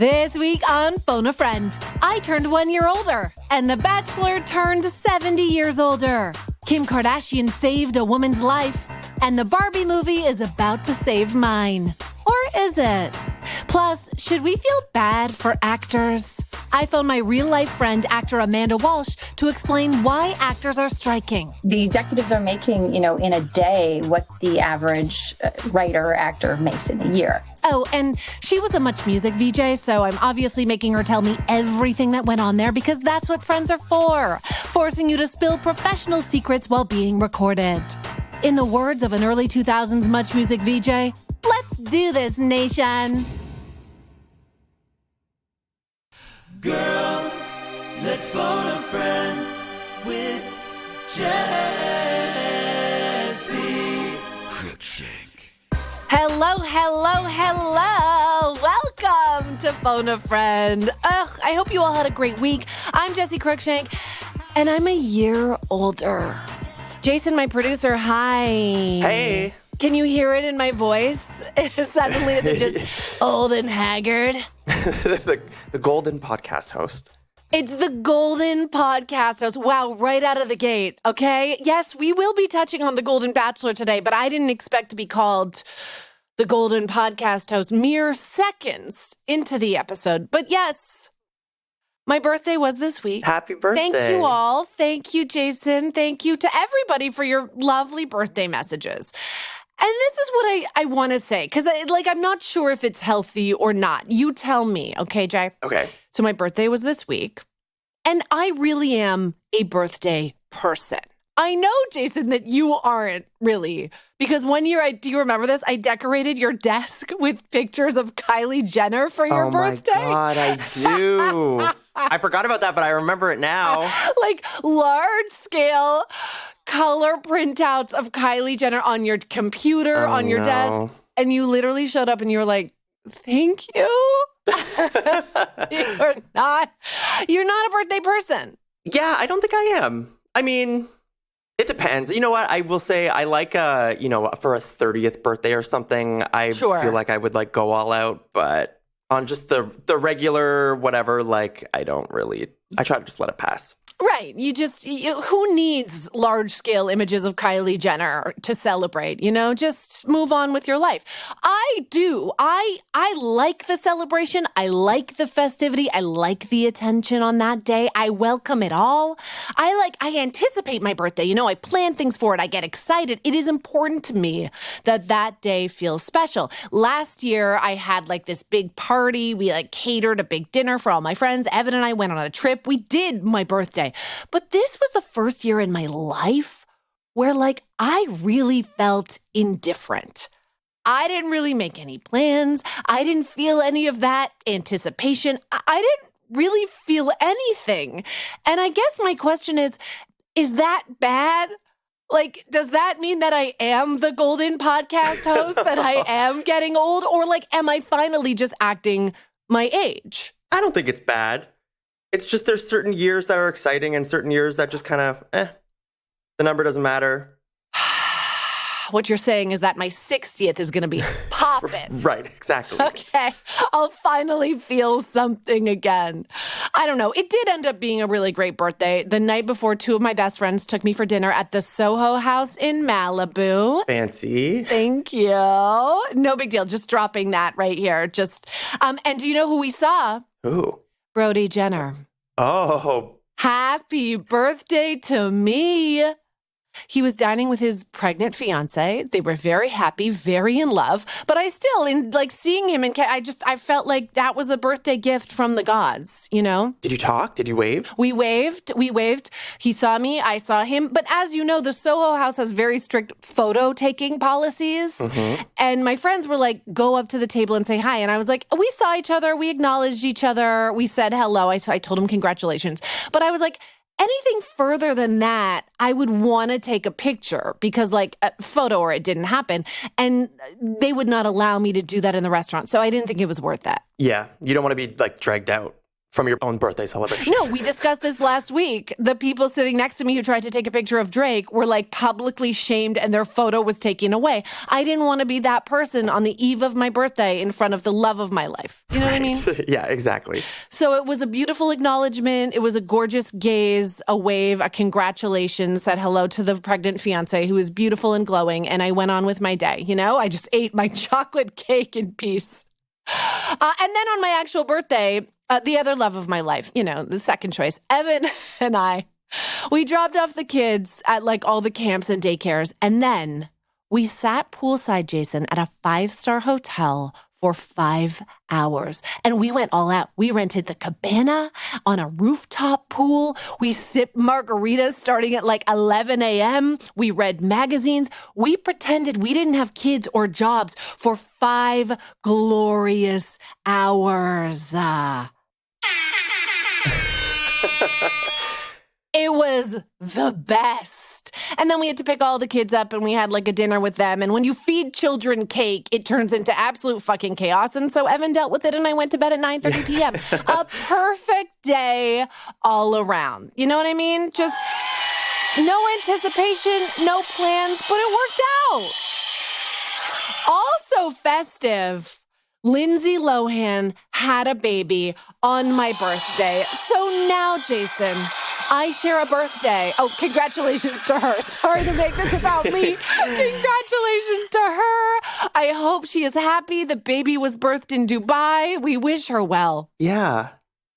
This week on Phone a Friend, I turned 1 year older, and The Bachelor turned 70 years older. Kim Kardashian saved a woman's life, and the Barbie movie is about to save mine. Or is it? Plus, should we feel bad for actors? I phoned my real-life friend, actor Amanda Walsh, to explain why actors are striking. The executives are making, in a day what the average writer or actor makes in a year. Oh, and she was a Much Music VJ, so I'm obviously making her tell me everything that went on there because that's what friends are for, forcing you to spill professional secrets while being recorded. In the words of an early 2000s Much Music VJ, let's do this, nation. Girl, let's phone a friend with Jessi. Crookshank. Hello. Welcome to Phone a Friend. I hope you all had a great week. I'm Jessi Crookshank, and I'm a year older. Jason, my producer, hi. Hey. Can you hear it in my voice? Suddenly, is it just old and haggard? the Golden podcast host. It's the Golden podcast host. Wow, right out of the gate, okay? Yes, we will be touching on the Golden Bachelor today, but I didn't expect to be called the Golden podcast host mere seconds into the episode. But yes, my birthday was this week. Happy birthday. Thank you all. Thank you, Jason. Thank you to everybody for your lovely birthday messages. And this is what I want to say, because I'm not sure if it's healthy or not. You tell me, okay, Jay? Okay. So my birthday was this week, and I really am a birthday person. I know, Jason, that you aren't really, because one year, do you remember this? I decorated your desk with pictures of Kylie Jenner for your birthday. Oh my God, I do. I forgot about that, but I remember it now. Like large scale color printouts of Kylie Jenner on your computer, on your desk. And you literally showed up and you were like, thank you. You're not a birthday person. Yeah, I don't think I am. I mean, it depends. You know what? I will say I like, for a 30th birthday or something, I feel like I would go all out. But on just the regular whatever, I don't really, I try to just let it pass. Right. Who needs large scale images of Kylie Jenner to celebrate? Just move on with your life. I do. I like the celebration. I like the festivity. I like the attention on that day. I welcome it all. I anticipate my birthday. I plan things for it. I get excited. It is important to me that day feels special. Last year, I had this big party. We catered a big dinner for all my friends. Evan and I went on a trip. We did my birthday. But this was the first year in my life where I really felt indifferent. I didn't really make any plans. I didn't feel any of that anticipation. I didn't really feel anything. And I guess my question is that bad? Does that mean that I am the Golden podcast host, that I am getting old? Or am I finally just acting my age? I don't think it's bad. It's just there's certain years that are exciting and certain years that just kind of, the number doesn't matter. What you're saying is that my 60th is going to be popping. Right, exactly. Okay, I'll finally feel something again. I don't know. It did end up being a really great birthday. The night before, two of my best friends took me for dinner at the Soho House in Malibu. Fancy. Thank you. No big deal. Just dropping that right here. And do you know who we saw? Ooh. Brody Jenner. Oh. Happy birthday to me. He was dining with his pregnant fiance. They were very happy, very in love. But I still, seeing him, I felt like that was a birthday gift from the gods, Did you talk? Did you wave? We waved. He saw me. I saw him. But as you know, the Soho House has very strict photo-taking policies. Mm-hmm. And my friends were like, go up to the table and say hi. And I was like, we saw each other. We acknowledged each other. We said hello. I told him congratulations. But I was like, anything further than that, I would want to take a picture because a photo or it didn't happen. And they would not allow me to do that in the restaurant. So I didn't think it was worth that. Yeah. You don't want to be dragged out from your own birthday celebration. No, we discussed this last week. The people sitting next to me who tried to take a picture of Drake were like publicly shamed and their photo was taken away. I didn't want to be that person on the eve of my birthday in front of the love of my life. You know what I mean? Yeah, exactly. So it was a beautiful acknowledgement. It was a gorgeous gaze, a wave, a congratulations, said hello to the pregnant fiance who is beautiful and glowing. And I went on with my day. You know, I just ate my chocolate cake in peace. And then on my actual birthday, the other love of my life, you know, the second choice, Evan and I, we dropped off the kids at like all the camps and daycares. And then we sat poolside, Jason, at a 5-star hotel for 5 hours. And we went all out. We rented the cabana on a rooftop pool. We sipped margaritas starting at like 11 a.m. We read magazines. We pretended we didn't have kids or jobs for 5 glorious hours. It was the best. And then we had to pick all the kids up and we had like a dinner with them. And when you feed children cake, it turns into absolute fucking chaos. And so Evan dealt with it and I went to bed at 9:30 p.m. A perfect day all around. You know what I mean? Just no anticipation, no plans, but it worked out. Also festive. Lindsay Lohan had a baby on my birthday. So now, Jason, I share a birthday. Oh, congratulations to her. Sorry to make this about me. Congratulations to her. I hope she is happy. The baby was birthed in Dubai. We wish her well. Yeah.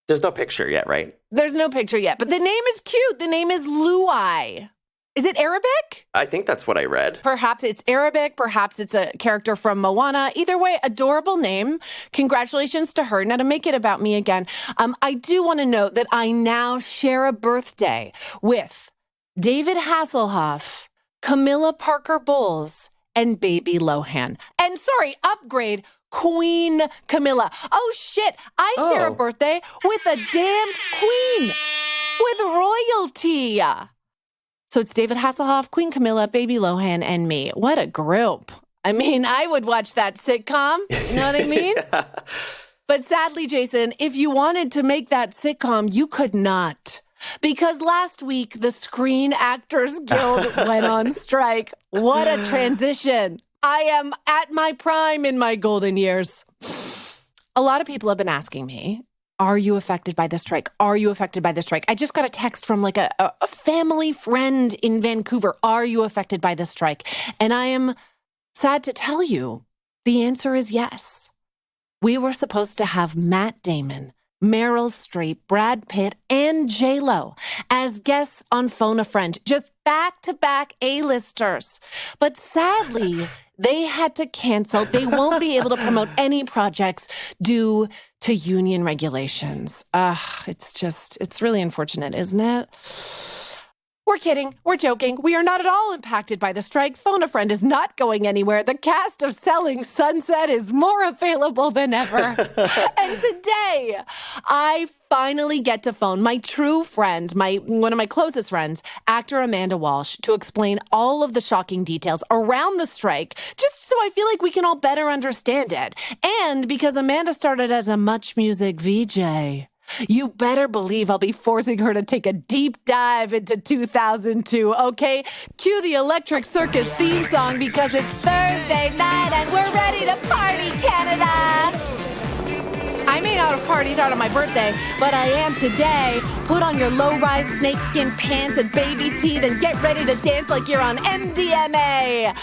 There's no picture yet, right? There's no picture yet, but the name is cute. The name is Luai. Is it Arabic? I think that's what I read. Perhaps it's Arabic. Perhaps it's a character from Moana. Either way, adorable name. Congratulations to her. Now, to make it about me again, I do want to note that I now share a birthday with David Hasselhoff, Camilla Parker Bowles, and Baby Lohan. And sorry, upgrade, Queen Camilla. Oh, shit. I share a birthday with a damn queen with royalty. So it's David Hasselhoff, Queen Camilla, Baby Lohan, and me. What a group. I mean, I would watch that sitcom. You know what I mean? Yeah. But sadly, Jason, if you wanted to make that sitcom, you could not. Because last week, the Screen Actors Guild went on strike. What a transition. I am at my prime in my golden years. A lot of people have been asking me, are you affected by the strike? Are you affected by the strike? I just got a text from like a family friend in Vancouver. Are you affected by the strike? And I am sad to tell you, the answer is yes. We were supposed to have Matt Damon, Meryl Streep, Brad Pitt, and J-Lo as guests on Phone a Friend, just back-to-back A-listers. But sadly, they had to cancel. They won't be able to promote any projects due to union regulations. It's really unfortunate, isn't it? We're kidding. We're joking. We are not at all impacted by the strike. Phone a Friend is not going anywhere. The cast of Selling Sunset is more available than ever. And today, I finally get to phone my true friend, one of my closest friends, actor Amanda Walsh, to explain all of the shocking details around the strike, just so I feel like we can all better understand it. And because Amanda started as a Much Music VJ. You better believe I'll be forcing her to take a deep dive into 2002, okay? Cue the Electric Circus theme song because it's Thursday night and we're ready to party, Canada! I may not have partied out on my birthday, but I am today. Put on your low-rise snakeskin pants and baby teeth and get ready to dance like you're on MDMA.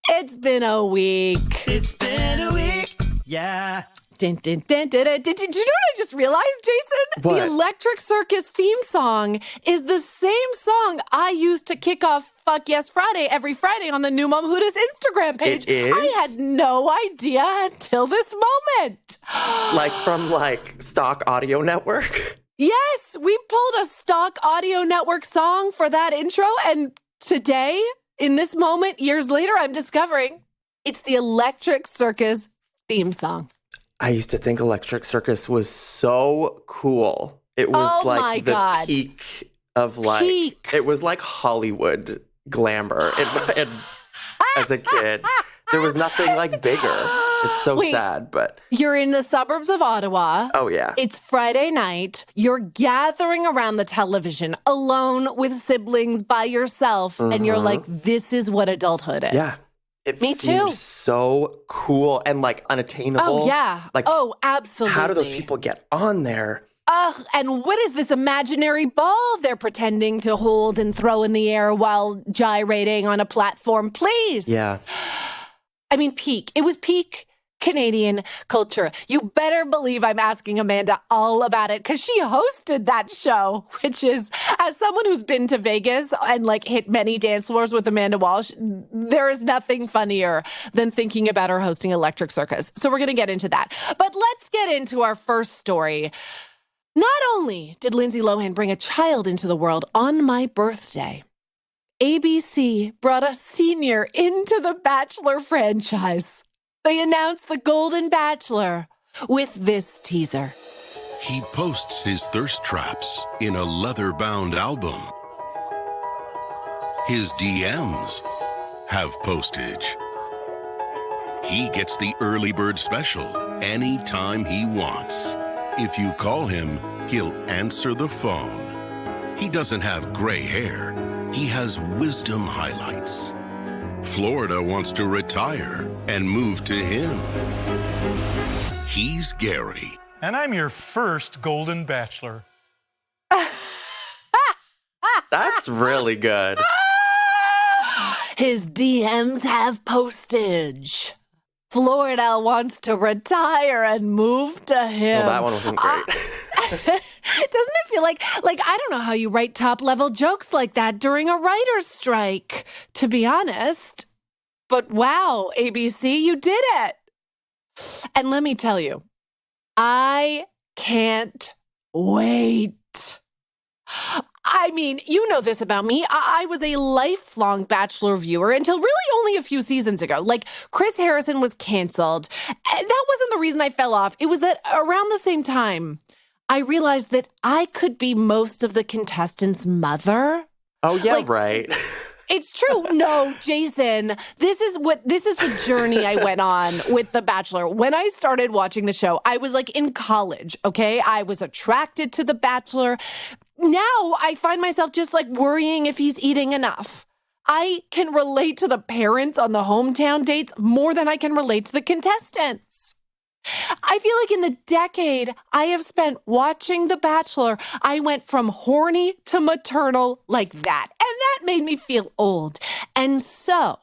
It's been a week. It's been a week, yeah. Did you know what I just realized, Jason? What? The Electric Circus theme song is the same song I used to kick off Fuck Yes Friday every Friday on the New Mom Hooters Instagram page. It is? I had no idea until this moment. Like from Stock Audio Network? Yes, we pulled a Stock Audio Network song for that intro, and today, in this moment, years later, I'm discovering it's the Electric Circus theme song. I used to think Electric Circus was so cool. It was the peak of it was like Hollywood glamour. As a kid, there was nothing bigger. It's so sad, but... You're in the suburbs of Ottawa. Oh, yeah. It's Friday night. You're gathering around the television alone with siblings by yourself. And you're like, this is what adulthood is. Yeah. It Me too. seems so cool and like unattainable. Oh, yeah. Like, absolutely. how do those people get on there? And what is this imaginary ball they're pretending to hold and throw in the air while gyrating on a platform? Please. Yeah. I mean, it was peak Canadian culture. You better believe I'm asking Amanda all about it because she hosted that show, which is, as someone who's been to Vegas and like hit many dance floors with Amanda Walsh, there is nothing funnier than thinking about her hosting Electric Circus. So we're going to get into that. But let's get into our first story. Not only did Lindsay Lohan bring a child into the world on my birthday, ABC brought a senior into the Bachelor franchise. They announced the Golden Bachelor with this teaser. He posts his thirst traps in a leather-bound album. His DMs have postage. He gets the early bird special anytime he wants. If you call him, he'll answer the phone. He doesn't have gray hair. He has wisdom highlights. Florida wants to retire and move to him. He's Gary. And I'm your first Golden Bachelor. That's really good. His DMs have postage. Florida wants to retire and move to him. Well, that one wasn't great. Doesn't it feel like I don't know how you write top-level jokes like that during a writer's strike, to be honest. But wow, ABC, you did it. And let me tell you, I can't wait. I mean, you know this about me. I was a lifelong Bachelor viewer until really only a few seasons ago. Like, Chris Harrison was canceled. That wasn't the reason I fell off. It was that around the same time, I realized that I could be most of the contestants' mother. Oh, yeah, right. It's true. No, Jason, this is the journey I went on with The Bachelor. When I started watching the show, I was like in college, okay? I was attracted to The Bachelor. Now I find myself just like worrying if he's eating enough. I can relate to the parents on the hometown dates more than I can relate to the contestants. I feel like in the decade I have spent watching The Bachelor, I went from horny to maternal like that. And that made me feel old. And so,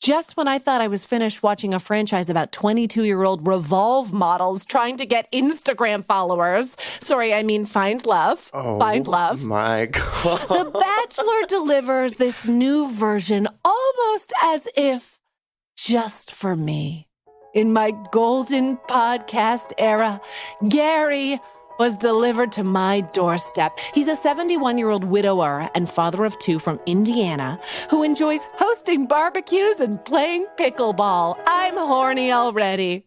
just when I thought I was finished watching a franchise about 22-year-old Revolve models trying to get Instagram followers, find love. Oh, find love. My God. The Bachelor delivers this new version almost as if just for me. In my golden podcast era, Gary was delivered to my doorstep. He's a 71-year-old widower and father of two from Indiana who enjoys hosting barbecues and playing pickleball. I'm horny already.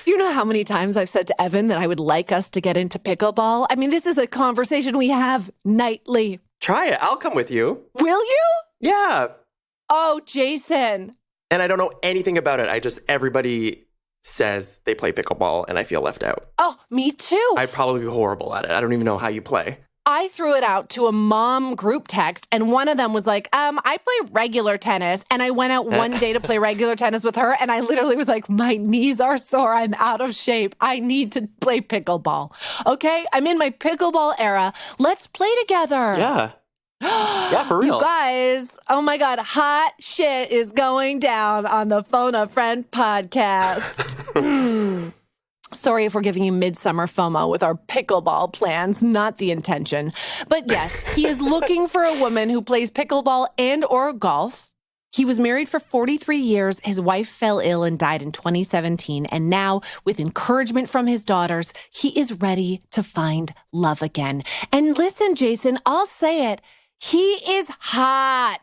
You know how many times I've said to Evan that I would like us to get into pickleball? I mean, this is a conversation we have nightly. Try it. I'll come with you. Will you? Yeah. Oh, Jason. And I don't know anything about it. Everybody says they play pickleball and I feel left out. Oh, me too. I'd probably be horrible at it. I don't even know how you play. I threw it out to a mom group text, and one of them was like, I play regular tennis. And I went out one day to play regular tennis with her, and I literally was like, my knees are sore. I'm out of shape. I need to play pickleball. Okay? I'm in my pickleball era. Let's play together. Yeah. Yeah, for real. You guys, oh my God, hot shit is going down on the Phone a Friend podcast. Sorry if we're giving you midsummer FOMO with our pickleball plans, not the intention. But yes, he is looking for a woman who plays pickleball and or golf. He was married for 43 years. His wife fell ill and died in 2017. And now, with encouragement from his daughters, he is ready to find love again. And listen, Jason, I'll say it. He is hot.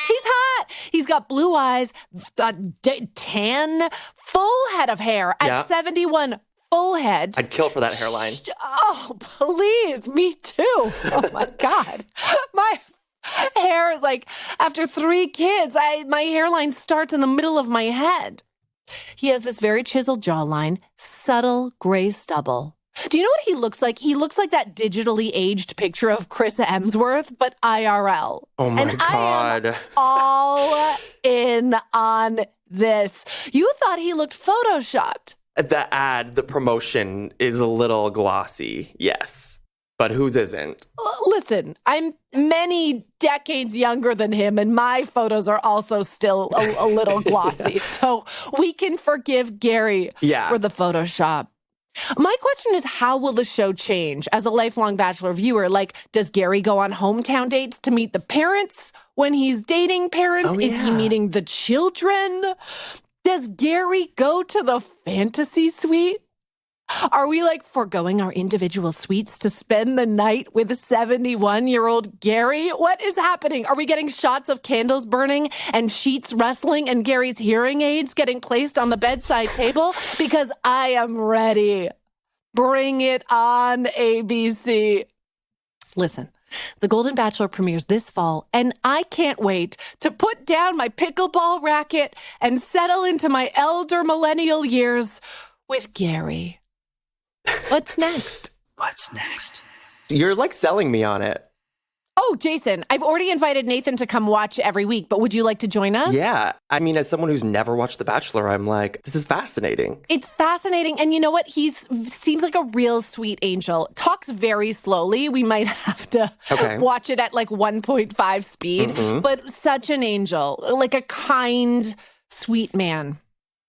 He's hot. He's got blue eyes, tan, full head of hair at 71, full head. I'd kill for that hairline. Oh, please. Me too. Oh, my God. Hair is like, after 3 kids, my hairline starts in the middle of my head. He has this very chiseled jawline, subtle gray stubble. Do you know what he looks like? He looks like that digitally aged picture of Chris Hemsworth, but IRL. Oh my God. I am all in on this. You thought he looked photoshopped. The promotion is a little glossy, yes. But whose isn't? Listen, I'm many decades younger than him, and my photos are also still a little glossy. So we can forgive Gary for the Photoshop. My question is, how will the show change as a lifelong Bachelor viewer? Like, does Gary go on hometown dates to meet the parents when he's dating parents? Oh, Is he meeting the children? Does Gary go to the fantasy suite? Are we like foregoing our individual suites to spend the night with 71-year-old Gary? What is happening? Are we getting shots of candles burning and sheets rustling and Gary's hearing aids getting placed on the bedside table? Because I am ready. Bring it on, ABC. Listen, the Golden Bachelor premieres this fall, and I can't wait to put down my pickleball racket and settle into my elder millennial years with Gary. What's next? What's next? You're like selling me on it. Oh, Jason, I've already invited Nathan to come watch every week, but would you like to join us? Yeah. I mean, as someone who's never watched The Bachelor, I'm like, this is fascinating. It's fascinating. And you know what? He seems like a real sweet angel. Talks very slowly. We might have to watch it at like 1.5 speed, but such an angel, like a kind, sweet man.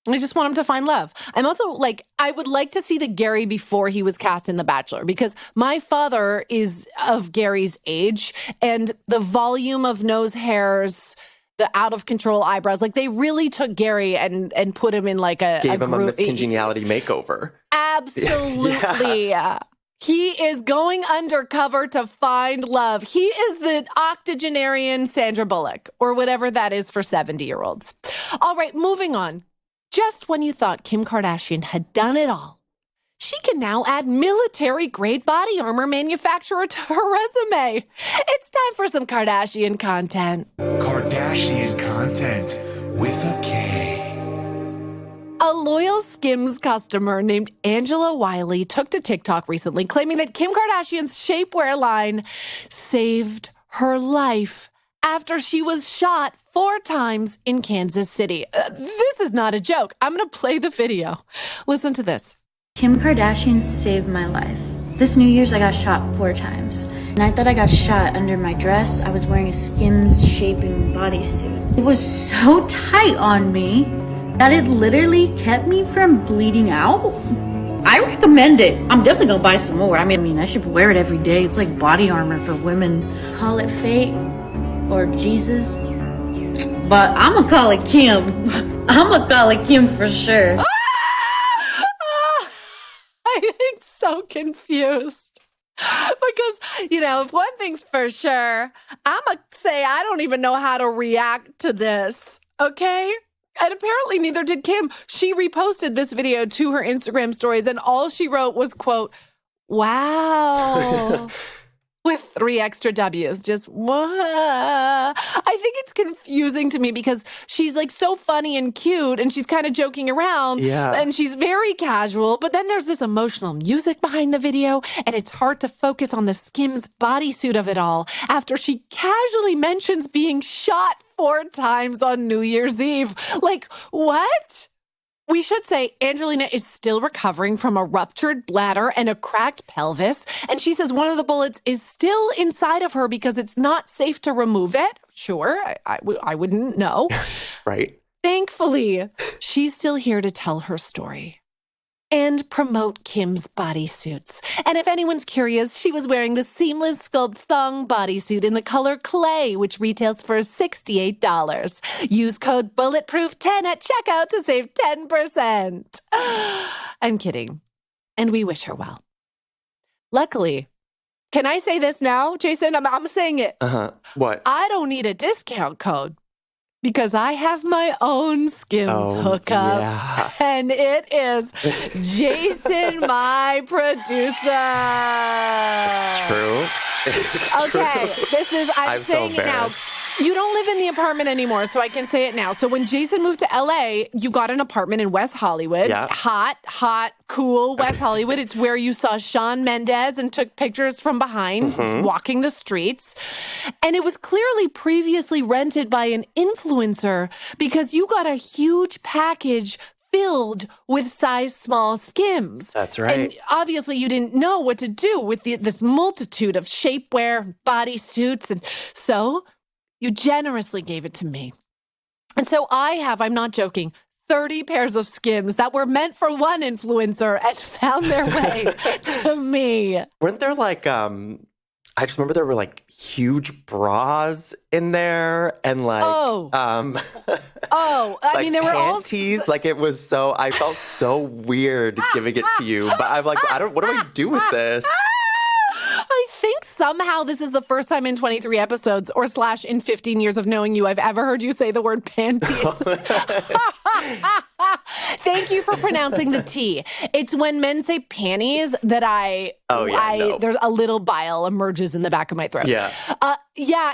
I just want him to find love. I'm also like, I would like to see the Gary before he was cast in The Bachelor, because my father is of Gary's age, and the volume of nose hairs, the out of control eyebrows, like they really took Gary and put him in like a Gave him a group. Miss Congeniality makeover. Absolutely. Yeah. He is going undercover to find love. He is the octogenarian Sandra Bullock, or whatever that is for 70-year-olds. All right, moving on. Just when you thought Kim Kardashian had done it all, she can now add military-grade body armor manufacturer to her resume. It's time for some Kardashian content. Kardashian content with a K. A loyal SKIMS customer named Angela Wiley took to TikTok recently, claiming that Kim Kardashian's shapewear line saved her life after she was shot 4 times in Kansas City. This is not a joke. I'm going to play the video. Listen to this. Kim Kardashian saved my life. This New Year's, I got shot 4 times. The night that I got shot under my dress, I was wearing a SKIMS shaping bodysuit. It was so tight on me that it literally kept me from bleeding out. I recommend it. I'm definitely going to buy some more. I mean, I should wear it every day. It's like body armor for women. Call it fate or Jesus, but I'm gonna call it Kim. I'm gonna call it Kim for sure. I'm so confused. Because, you know, if one thing's for sure, I'm gonna say I don't even know how to react to this, okay? And apparently neither did Kim. She reposted this video to her Instagram stories, and all she wrote was, quote, wow. With 3 extra W's. Just, what? I think it's confusing to me because she's like so funny and cute and she's kind of joking around. Yeah. And she's very casual. But then there's this emotional music behind the video, and it's hard to focus on the SKIMS bodysuit of it all after she casually mentions being shot 4 times on New Year's Eve. Like, what? We should say Angelina is still recovering from a ruptured bladder and a cracked pelvis. And she says one of the bullets is still inside of her because it's not safe to remove it. Sure, I wouldn't know. Right. Thankfully, she's still here to tell her story and promote Kim's bodysuits. And if anyone's curious, she was wearing the seamless sculpt thong bodysuit in the color clay, which retails for $68. Use code BULLETPROOF10 at checkout to save 10%. I'm kidding. And we wish her well. Luckily, can I say this now, Jason? I'm saying it. What? I don't need a discount code, because I have my own Skims hookup. Yeah. And it is Jason, my producer. True. Okay, this is, I'm saying so it now. embarrassed. You don't live in the apartment anymore, so I can say it now. So when Jason moved to LA, you got an apartment in West Hollywood. Yeah. Hot, cool West Hollywood. It's where you saw Shawn Mendes and took pictures from behind, walking the streets. And it was clearly previously rented by an influencer because you got a huge package filled with size small Skims. That's right. And obviously you didn't know what to do with this multitude of shapewear, bodysuits. And so you generously gave it to me. And so I'm not joking, 30 pairs of Skims that were meant for one influencer and found their way to me. Weren't there like, I just remember there were like huge bras in there and like, I like mean, there were all panties. Like it was I felt so weird giving it to you, but I'm like, what do I do with this? I think somehow this is the first time in 23 episodes or / in 15 years of knowing you, I've ever heard you say the word panties. Thank you for pronouncing the T. It's when men say panties that there's a little bile emerges in the back of my throat. Yeah.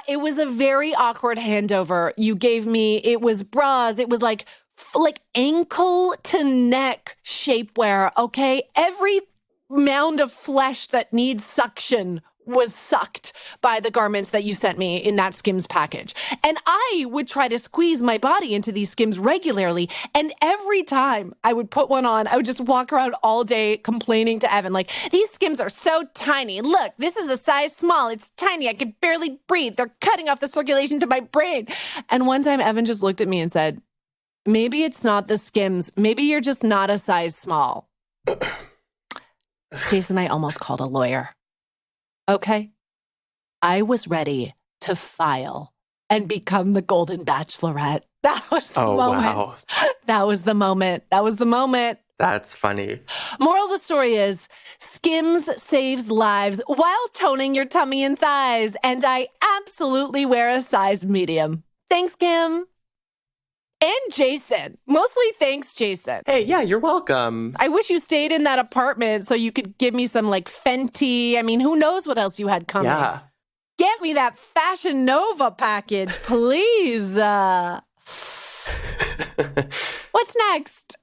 It was a very awkward handover you gave me. It was bras. It was like ankle to neck shapewear, okay? Every mound of flesh that needs suction was sucked by the garments that you sent me in that Skims package. And I would try to squeeze my body into these Skims regularly. And every time I would put one on, I would just walk around all day complaining to Evan, like, these Skims are so tiny. Look, this is a size small. It's tiny. I can barely breathe. They're cutting off the circulation to my brain. And one time Evan just looked at me and said, maybe it's not the Skims. Maybe you're just not a size small. Jason, I almost called a lawyer. Okay? I was ready to file and become the Golden Bachelorette. That was the moment. Wow. That was the moment. That's funny. Moral of the story is, Skims saves lives while toning your tummy and thighs. And I absolutely wear a size medium. Thanks, Kim. And Jason. Mostly thanks, Jason. Hey, yeah, you're welcome. I wish you stayed in that apartment so you could give me some Fenty. I mean, who knows what else you had coming. Yeah. Get me that Fashion Nova package, please. What's next?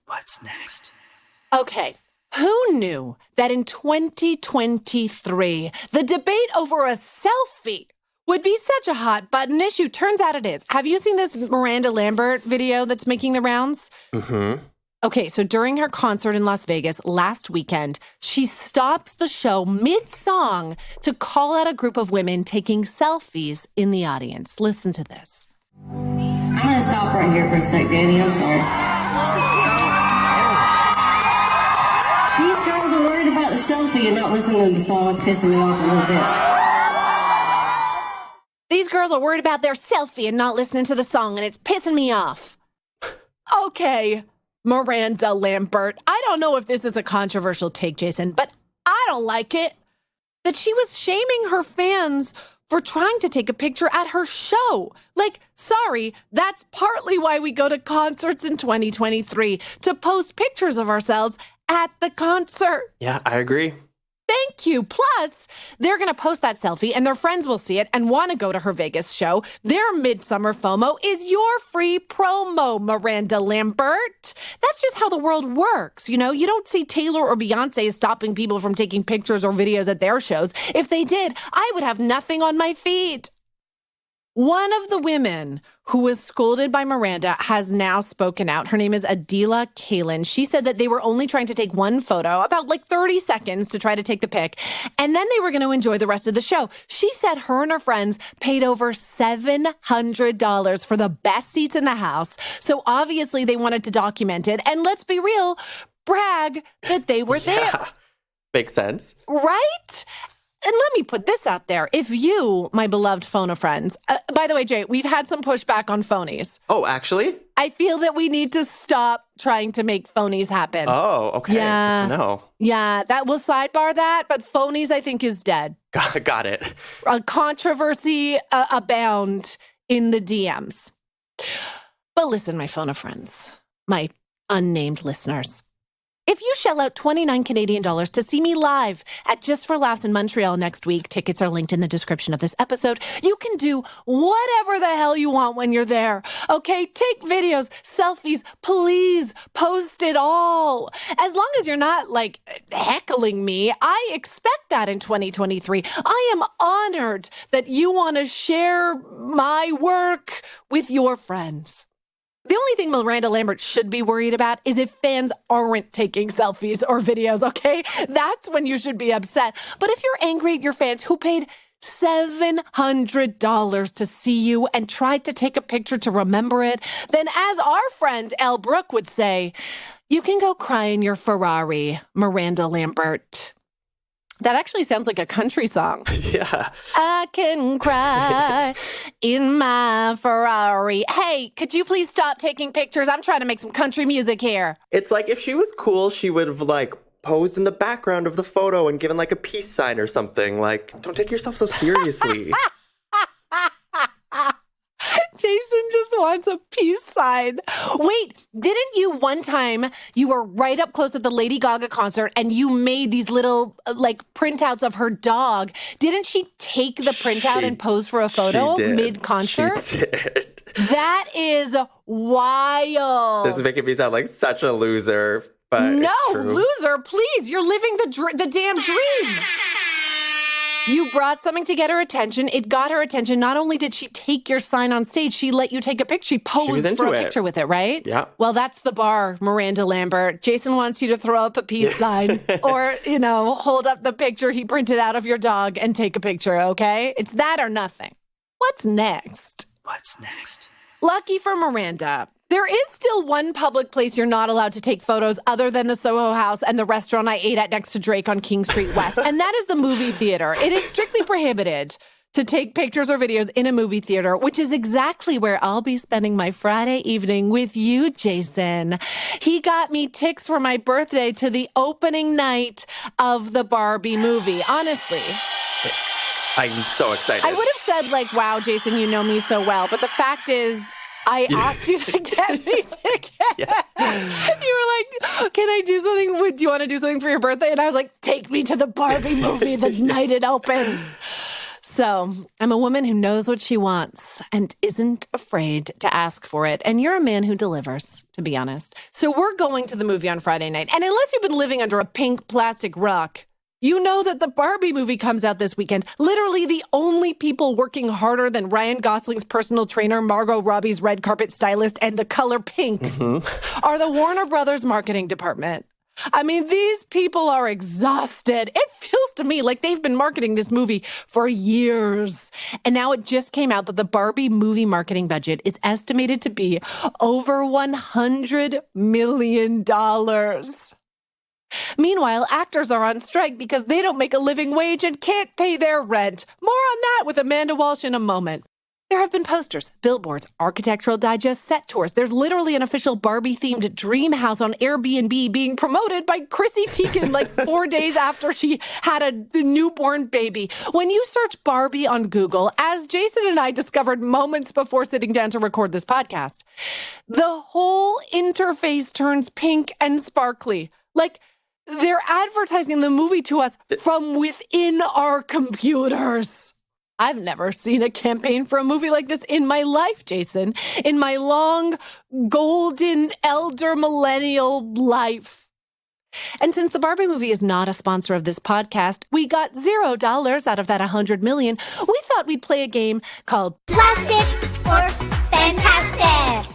Okay. Who knew that in 2023, the debate over a selfie would be such a hot button issue? Turns out it is. Have you seen this Miranda Lambert video that's making the rounds? Mm-hmm. Okay, so during her concert in Las Vegas last weekend, she stops the show mid-song to call out a group of women taking selfies in the audience. Listen to this. I'm going to stop right here for a sec, Danny. I'm sorry. These girls are worried about the selfie and not listening to the song. It's pissing me off a little bit. These girls are worried about their selfie and not listening to the song, and it's pissing me off. Okay, Miranda Lambert. I don't know if this is a controversial take, Jason, but I don't like it. That she was shaming her fans for trying to take a picture at her show. Sorry, that's partly why we go to concerts in 2023, to post pictures of ourselves at the concert. Yeah, I agree. Thank you. Plus, they're going to post that selfie and their friends will see it and want to go to her Vegas show. Their midsummer FOMO is your free promo, Miranda Lambert. That's just how the world works. You know, you don't see Taylor or Beyonce stopping people from taking pictures or videos at their shows. If they did, I would have nothing on my feed. One of the women who was scolded by Miranda has now spoken out. Her name is Adila Kalin. She said that they were only trying to take one photo, about 30 seconds to try to take the pic, and then they were going to enjoy the rest of the show. She said her and her friends paid over $700 for the best seats in the house. So obviously they wanted to document it. And let's be real, brag that they were there. Makes sense. Right? And let me put this out there. If you, my beloved Phona friends, by the way, Jay, we've had some pushback on phonies. Oh, actually? I feel that we need to stop trying to make phonies happen. Oh, okay. Yeah. Good to know. Yeah, we'll sidebar that, but phonies, I think, is dead. Got it. Controversy abound in the DMs. But listen, my phone of friends, my unnamed listeners. If you shell out 29 Canadian dollars to see me live at Just for Laughs in Montreal next week, tickets are linked in the description of this episode, you can do whatever the hell you want when you're there. Okay, take videos, selfies, please post it all. As long as you're not like heckling me, I expect that in 2023. I am honored that you want to share my work with your friends. The only thing Miranda Lambert should be worried about is if fans aren't taking selfies or videos, okay? That's when you should be upset. But if you're angry at your fans who paid $700 to see you and tried to take a picture to remember it, then as our friend Elle Brooke would say, you can go cry in your Ferrari, Miranda Lambert. That actually sounds like a country song. Yeah. I can cry in my Ferrari. Hey, could you please stop taking pictures? I'm trying to make some country music here. It's like if she was cool, she would have like posed in the background of the photo and given like a peace sign or something. Like, don't take yourself so seriously. Jason just wants a peace sign. Wait, didn't you one time, you were right up close at the Lady Gaga concert and you made these little like printouts of her dog. Didn't she take the printout and pose for a photo mid-concert? She did. That is wild. This is making me sound like such a loser, but no, it's true. Loser, please. You're living the damn dream. You brought something to get her attention. It got her attention. Not only did she take your sign on stage, she let you take a picture. She posed for a picture with it, right? Yeah. Well, that's the bar, Miranda Lambert. Jason wants you to throw up a peace sign or, hold up the picture he printed out of your dog and take a picture, okay? It's that or nothing. What's next? What's next? Lucky for Miranda. There is still one public place you're not allowed to take photos other than the Soho House and the restaurant I ate at next to Drake on King Street West, and that is the movie theater. It is strictly prohibited to take pictures or videos in a movie theater, which is exactly where I'll be spending my Friday evening with you, Jason. He got me tickets for my birthday to the opening night of the Barbie movie. Honestly. I'm so excited. I would have said, like, wow, Jason, you know me so well. But the fact is, I asked you to get me tickets. Yeah. You were like, can I do something? Do you want to do something for your birthday? And I was like, take me to the Barbie movie the night it opens. So I'm a woman who knows what she wants and isn't afraid to ask for it. And you're a man who delivers, to be honest. So we're going to the movie on Friday night. And unless you've been living under a pink plastic rock, you know that the Barbie movie comes out this weekend. Literally the only people working harder than Ryan Gosling's personal trainer, Margot Robbie's red carpet stylist, and the color pink are the Warner Brothers marketing department. I mean, these people are exhausted. It feels to me like they've been marketing this movie for years. And now it just came out that the Barbie movie marketing budget is estimated to be over $100 million. Meanwhile, actors are on strike because they don't make a living wage and can't pay their rent. More on that with Amanda Walsh in a moment. There have been posters, billboards, Architectural Digest set tours. There's literally an official Barbie-themed dream house on Airbnb being promoted by Chrissy Teigen like 4 days after she had a newborn baby. When you search Barbie on Google, as Jason and I discovered moments before sitting down to record this podcast, the whole interface turns pink and sparkly. Like, they're advertising the movie to us from within our computers. I've never seen a campaign for a movie like this in my life, Jason. In my long, golden, elder millennial life. And since the Barbie movie is not a sponsor of this podcast, we got $0 out of that $100 million. We thought we'd play a game called Plastic or Fantastic.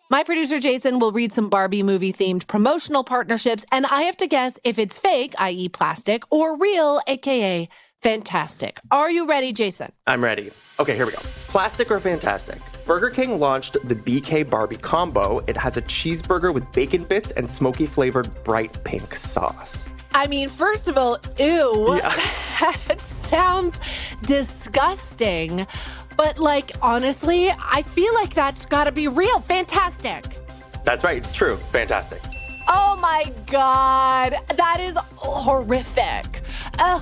My producer, Jason, will read some Barbie movie-themed promotional partnerships, and I have to guess if it's fake, i.e. plastic, or real, a.k.a. fantastic. Are you ready, Jason? I'm ready. Okay, here we go. Plastic or fantastic? Burger King launched the BK Barbie combo. It has a cheeseburger with bacon bits and smoky-flavored bright pink sauce. I mean, first of all, ew. Yeah. That sounds disgusting. But, like, honestly, I feel like that's got to be real. Fantastic. That's right. It's true. Fantastic. Oh, my God. That is horrific.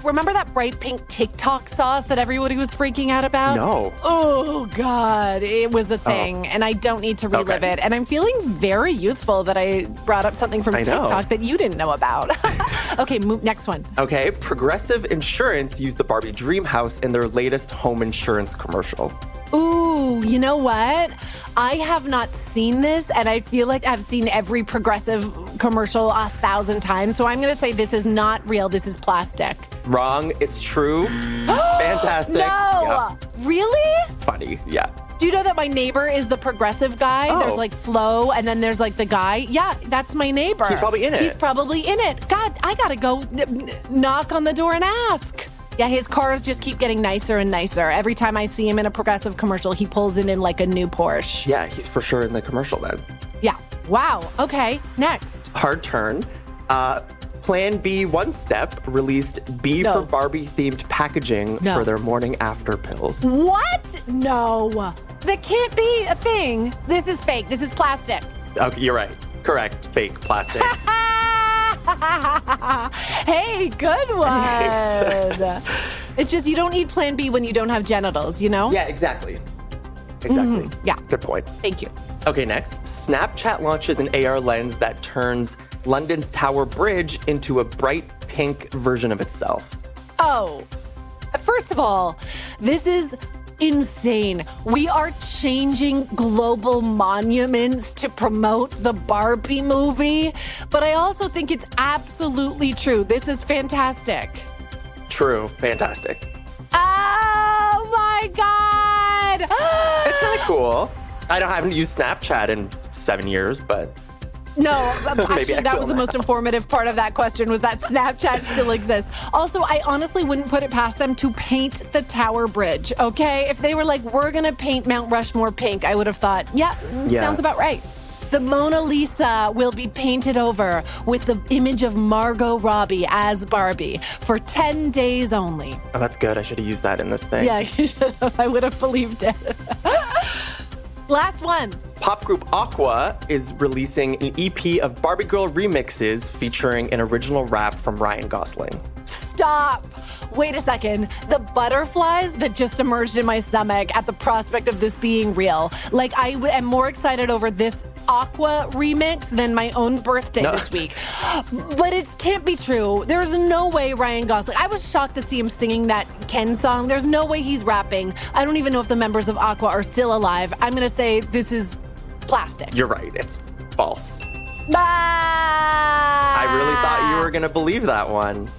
remember that bright pink TikTok sauce that everybody was freaking out about? No. Oh, God. It was a thing, and I don't need to relive it. And I'm feeling very youthful that I brought up something from TikTok that you didn't know about. Okay, next one. Okay, Progressive Insurance used the Barbie dream house in their latest home insurance commercial. Ooh, you know what? I have not seen this, and I feel like I've seen every Progressive commercial 1,000 times. So I'm going to say this is not real. This is plastic. Wrong. It's true. Fantastic. No! Yep. Really? Funny. Yeah. Do you know that my neighbor is the Progressive guy? Oh. There's like Flo, and then there's like the guy. Yeah, that's my neighbor. He's probably in it. He's probably in it. God, I got to go knock on the door and ask. Yeah, his cars just keep getting nicer and nicer. Every time I see him in a Progressive commercial, he pulls it in like a new Porsche. Yeah, he's for sure in the commercial then. Yeah. Wow. Okay, next. Hard turn. Plan B One Step released B for Barbie themed packaging for their morning after pills. What? No. That can't be a thing. This is fake. This is plastic. Okay, you're right. Correct. Fake plastic. Hey, good one. It's just you don't need Plan B when you don't have genitals, you know? Yeah, exactly. Exactly. Yeah. Good point. Thank you. Okay, next. Snapchat launches an AR lens that turns London's Tower Bridge into a bright pink version of itself. Oh, first of all, this is insane. We are changing global monuments to promote the Barbie movie, but I also think it's absolutely true. This is fantastic. True. Fantastic. Oh my God. It's kind of cool. I haven't used Snapchat in 7 years, but... No, actually, that was the most informative part of that question was that Snapchat still exists. Also, I honestly wouldn't put it past them to paint the Tower Bridge, okay? If they were like, we're going to paint Mount Rushmore pink, I would have thought, yeah, sounds about right. The Mona Lisa will be painted over with the image of Margot Robbie as Barbie for 10 days only. Oh, that's good. I should have used that in this thing. Yeah, you should have. I would have believed it. Last one. Pop group Aqua is releasing an EP of Barbie Girl remixes featuring an original rap from Ryan Gosling. Stop. Wait a second. The butterflies that just emerged in my stomach at the prospect of this being real. Like, I am more excited over this Aqua remix than my own birthday this week. But it can't be true. There's no way Ryan Gosling... I was shocked to see him singing that Ken song. There's no way he's rapping. I don't even know if the members of Aqua are still alive. I'm going to say this is plastic. You're right. It's false. Ah! I really thought you were going to believe that one.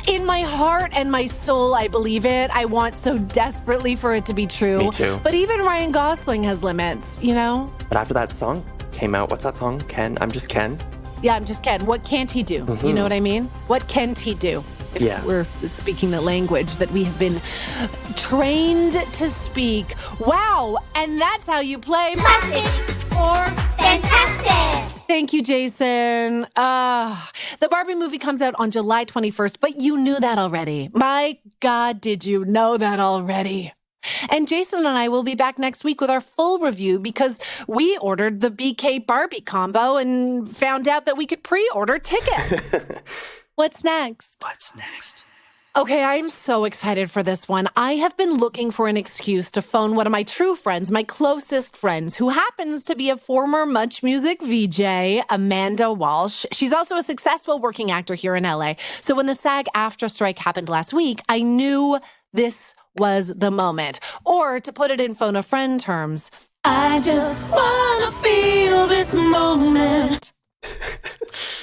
In my heart and my soul, I believe it. I want so desperately for it to be true. Me too. But even Ryan Gosling has limits, you know? But after that song came out, what's that song? Ken? I'm just Ken? Yeah, I'm just Ken. What can't he do? Mm-hmm. You know what I mean? What can't he do? If we're speaking the language that we have been trained to speak. Wow, and that's how you play Plastic or Fantastic. Thank you, Jason. The Barbie movie comes out on July 21st, but you knew that already. My God, did you know that already? And Jason and I will be back next week with our full review because we ordered the BK Barbie combo and found out that we could pre-order tickets. What's next? What's next? Okay, I'm so excited for this one. I have been looking for an excuse to phone one of my true friends, my closest friends, who happens to be a former Much Music VJ, Amanda Walsh. She's also a successful working actor here in LA. So when the SAG-AFTRA strike happened last week, I knew this was the moment. Or to put it in phone a friend terms, I just wanna feel this moment.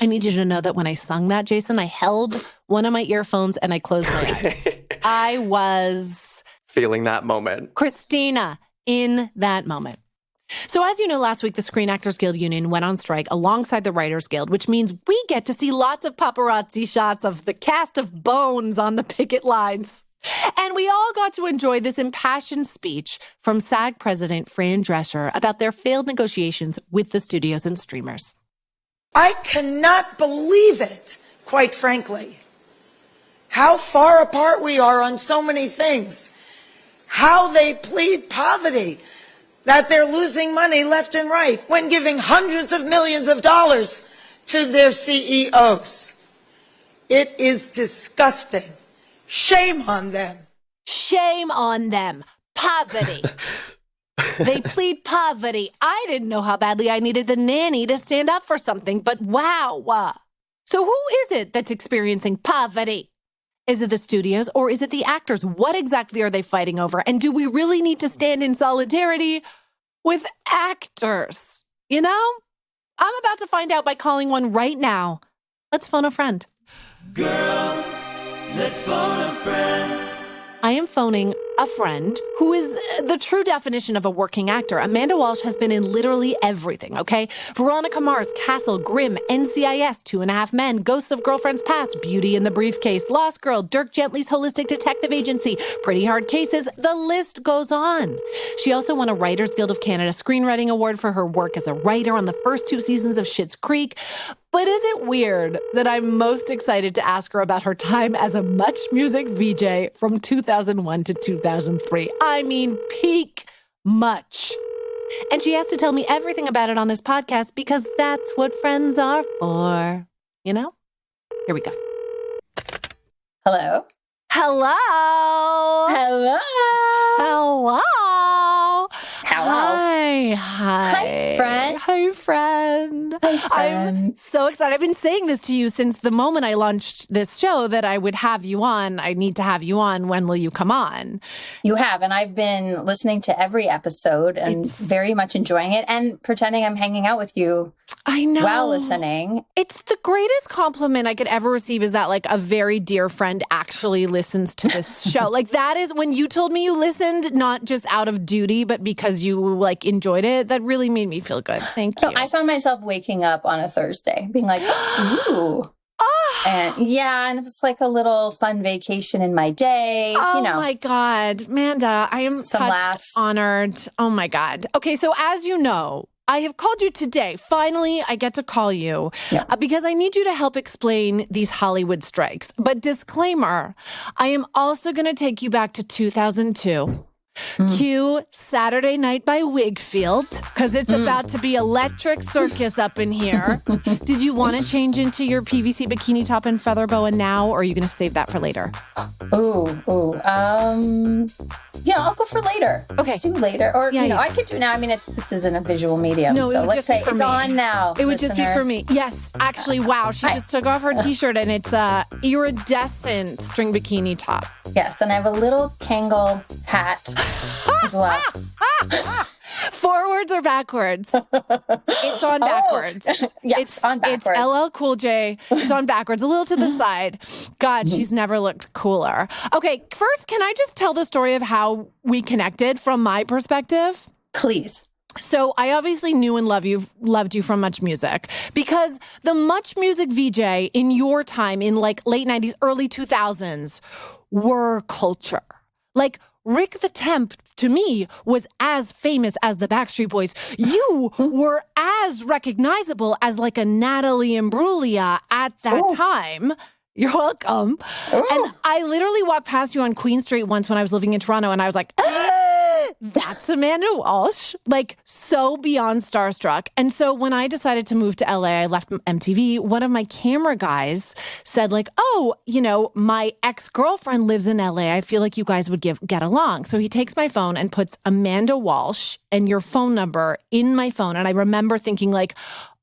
I need you to know that when I sung that, Jason, I held one of my earphones and I closed my eyes. I was feeling that moment. Christina in that moment. So as you know, last week, the Screen Actors Guild Union went on strike alongside the Writers Guild, which means we get to see lots of paparazzi shots of the cast of Bones on the picket lines. And we all got to enjoy this impassioned speech from SAG President Fran Drescher about their failed negotiations with the studios and streamers. I cannot believe it, quite frankly, how far apart we are on so many things, how they plead poverty, that they're losing money left and right when giving hundreds of millions of dollars to their CEOs. It is disgusting. Shame on them. Shame on them. Poverty. They plead poverty. I didn't know how badly I needed the nanny to stand up for something, but wow. So who is it that's experiencing poverty? Is it the studios or is it the actors? What exactly are they fighting over? And do we really need to stand in solidarity with actors? You know? I'm about to find out by calling one right now. Let's phone a friend. Girl, let's phone a friend. I am phoning a friend who is the true definition of a working actor. Amanda Walsh has been in literally everything, okay? Veronica Mars, Castle, Grimm, NCIS, 2.5 Men, Ghosts of Girlfriends Past, Beauty in the Briefcase, Lost Girl, Dirk Gently's Holistic Detective Agency, Pretty Hard Cases, the list goes on. She also won a Writers Guild of Canada Screenwriting Award for her work as a writer on the first 2 seasons of Schitt's Creek. But is it weird that I'm most excited to ask her about her time as a Much Music VJ from 2001 to 2003? I mean, peak Much. And she has to tell me everything about it on this podcast because that's what friends are for. You know? Here we go. Hello? Hello? Hello? Hello? Hello? Hi, friend. Hi, friend. Hi, friend. I'm so excited. I've been saying this to you since the moment I launched this show that I would have you on. I need to have you on. When will you come on? You have, and I've been listening to every episode and very much enjoying it and pretending I'm hanging out with you. I know. While listening. It's the greatest compliment I could ever receive is that like a very dear friend actually listens to this show. Like that is when you told me you listened, not just out of duty, but because you like enjoyed it. That really made me feel good. Thank you. I found myself waking up on a Thursday being like, ooh. And and it was like a little fun vacation in my day. Oh my God, Amanda, I am some touched, laughs. honored. Oh my God. Okay, so as you know, I have called you today. Finally, I get to call you because I need you to help explain these Hollywood strikes. But disclaimer, I am also going to take you back to 2002. Cue Saturday Night by Wigfield, because it's about to be Electric Circus up in here. Did you want to change into your PVC bikini top and feather boa now, or are you going to save that for later? I'll go for later. Okay. Let's do later. Or, I could do it now. I mean, this isn't a visual medium. No, so let's say it's me. on now. It would just be for me. Yes, actually, wow. She just took off her t-shirt and it's a iridescent string bikini top. Yes, and I have a little Kangol hat as well. Forwards or backwards? It's on backwards. It's on backwards. It's LL Cool J. It's on backwards, a little to the side. God, she's never looked cooler. Okay, first, can I just tell the story of how we connected from my perspective? Please. So I obviously knew and loved you from Much Music because the Much Music VJ in your time in like late 90s, early 2000s were culture. Like Rick the Temp, to me, was as famous as the Backstreet Boys. You were as recognizable as like a Natalie Imbruglia at that time. You're welcome. And I literally walked past you on Queen Street once when I was living in Toronto, and I was like, that's Amanda Walsh, like so beyond starstruck. And so when I decided to move to LA, I left MTV. One of my camera guys said like, my ex-girlfriend lives in LA. I feel like you guys would get along. So he takes my phone and puts Amanda Walsh and your phone number in my phone. And I remember thinking like,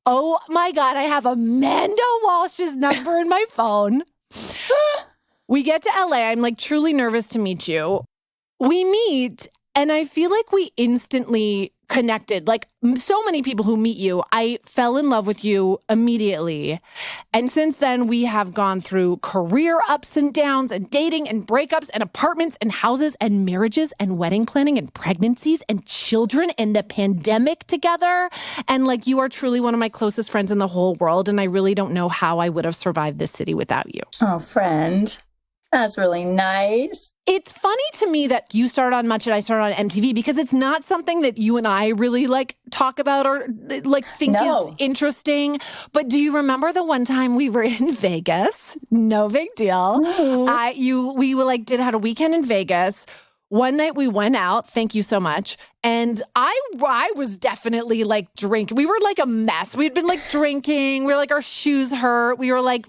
oh my God, I have Amanda Walsh's number in my phone. We get to LA. I'm like truly nervous to meet you. We meet. And I feel like we instantly connected. Like so many people who meet you, I fell in love with you immediately. And since then, we have gone through career ups and downs and dating and breakups and apartments and houses and marriages and wedding planning and pregnancies and children and the pandemic together. And like you are truly one of my closest friends in the whole world. And I really don't know how I would have survived this city without you. Oh, friend. That's really nice. It's funny to me that you started on Much and I started on MTV because it's not something that you and I really like talk about or like think is interesting. But do you remember the one time we were in Vegas? No big deal. We had a weekend in Vegas. one night we went out, thank you so much, and I was definitely like drinking. We were like a mess. We'd been like drinking. We were like, our shoes hurt. We were like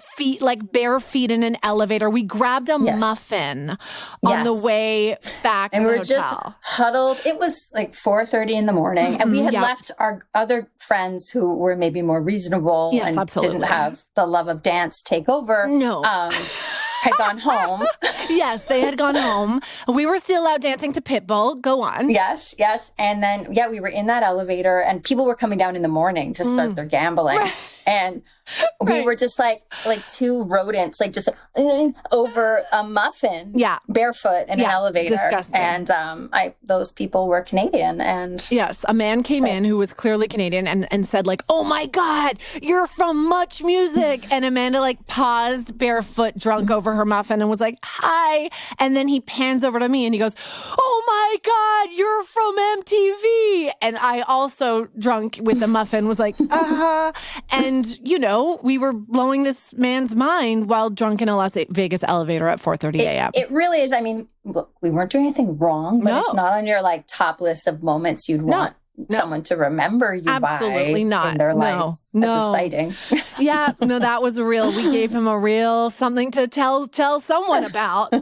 bare feet in an elevator. We grabbed a muffin on the way back to the hotel. And we were just huddled. It was like 4:30 in the morning, and we had left our other friends who were maybe more reasonable and didn't have the love of dance take over. No. Had gone home. Yes, they had gone home. We were still out dancing to Pitbull. Go on. Yes. And then, we were in that elevator and people were coming down in the morning to start their gambling. Right. And we were just like two rodents, like just over a muffin, barefoot in an elevator. Disgusting. And those people were Canadian. And yes, a man came in who was clearly Canadian and said like, "Oh my God, you're from Much Music." And Amanda like paused, barefoot, drunk over her muffin, and was like, "Hi." And then he pans over to me and he goes, "Oh my God, you're from MTV." And I also, drunk with the muffin, was like, "Uh-huh." And, we were blowing this man's mind while drunk in a Las Vegas elevator at 4:30 a.m. It really is. I mean, look, we weren't doing anything wrong, but it's not on your like top list of moments you'd want someone to remember you Absolutely by not. in their life as a sighting. That was real. We gave him a real something to tell someone about.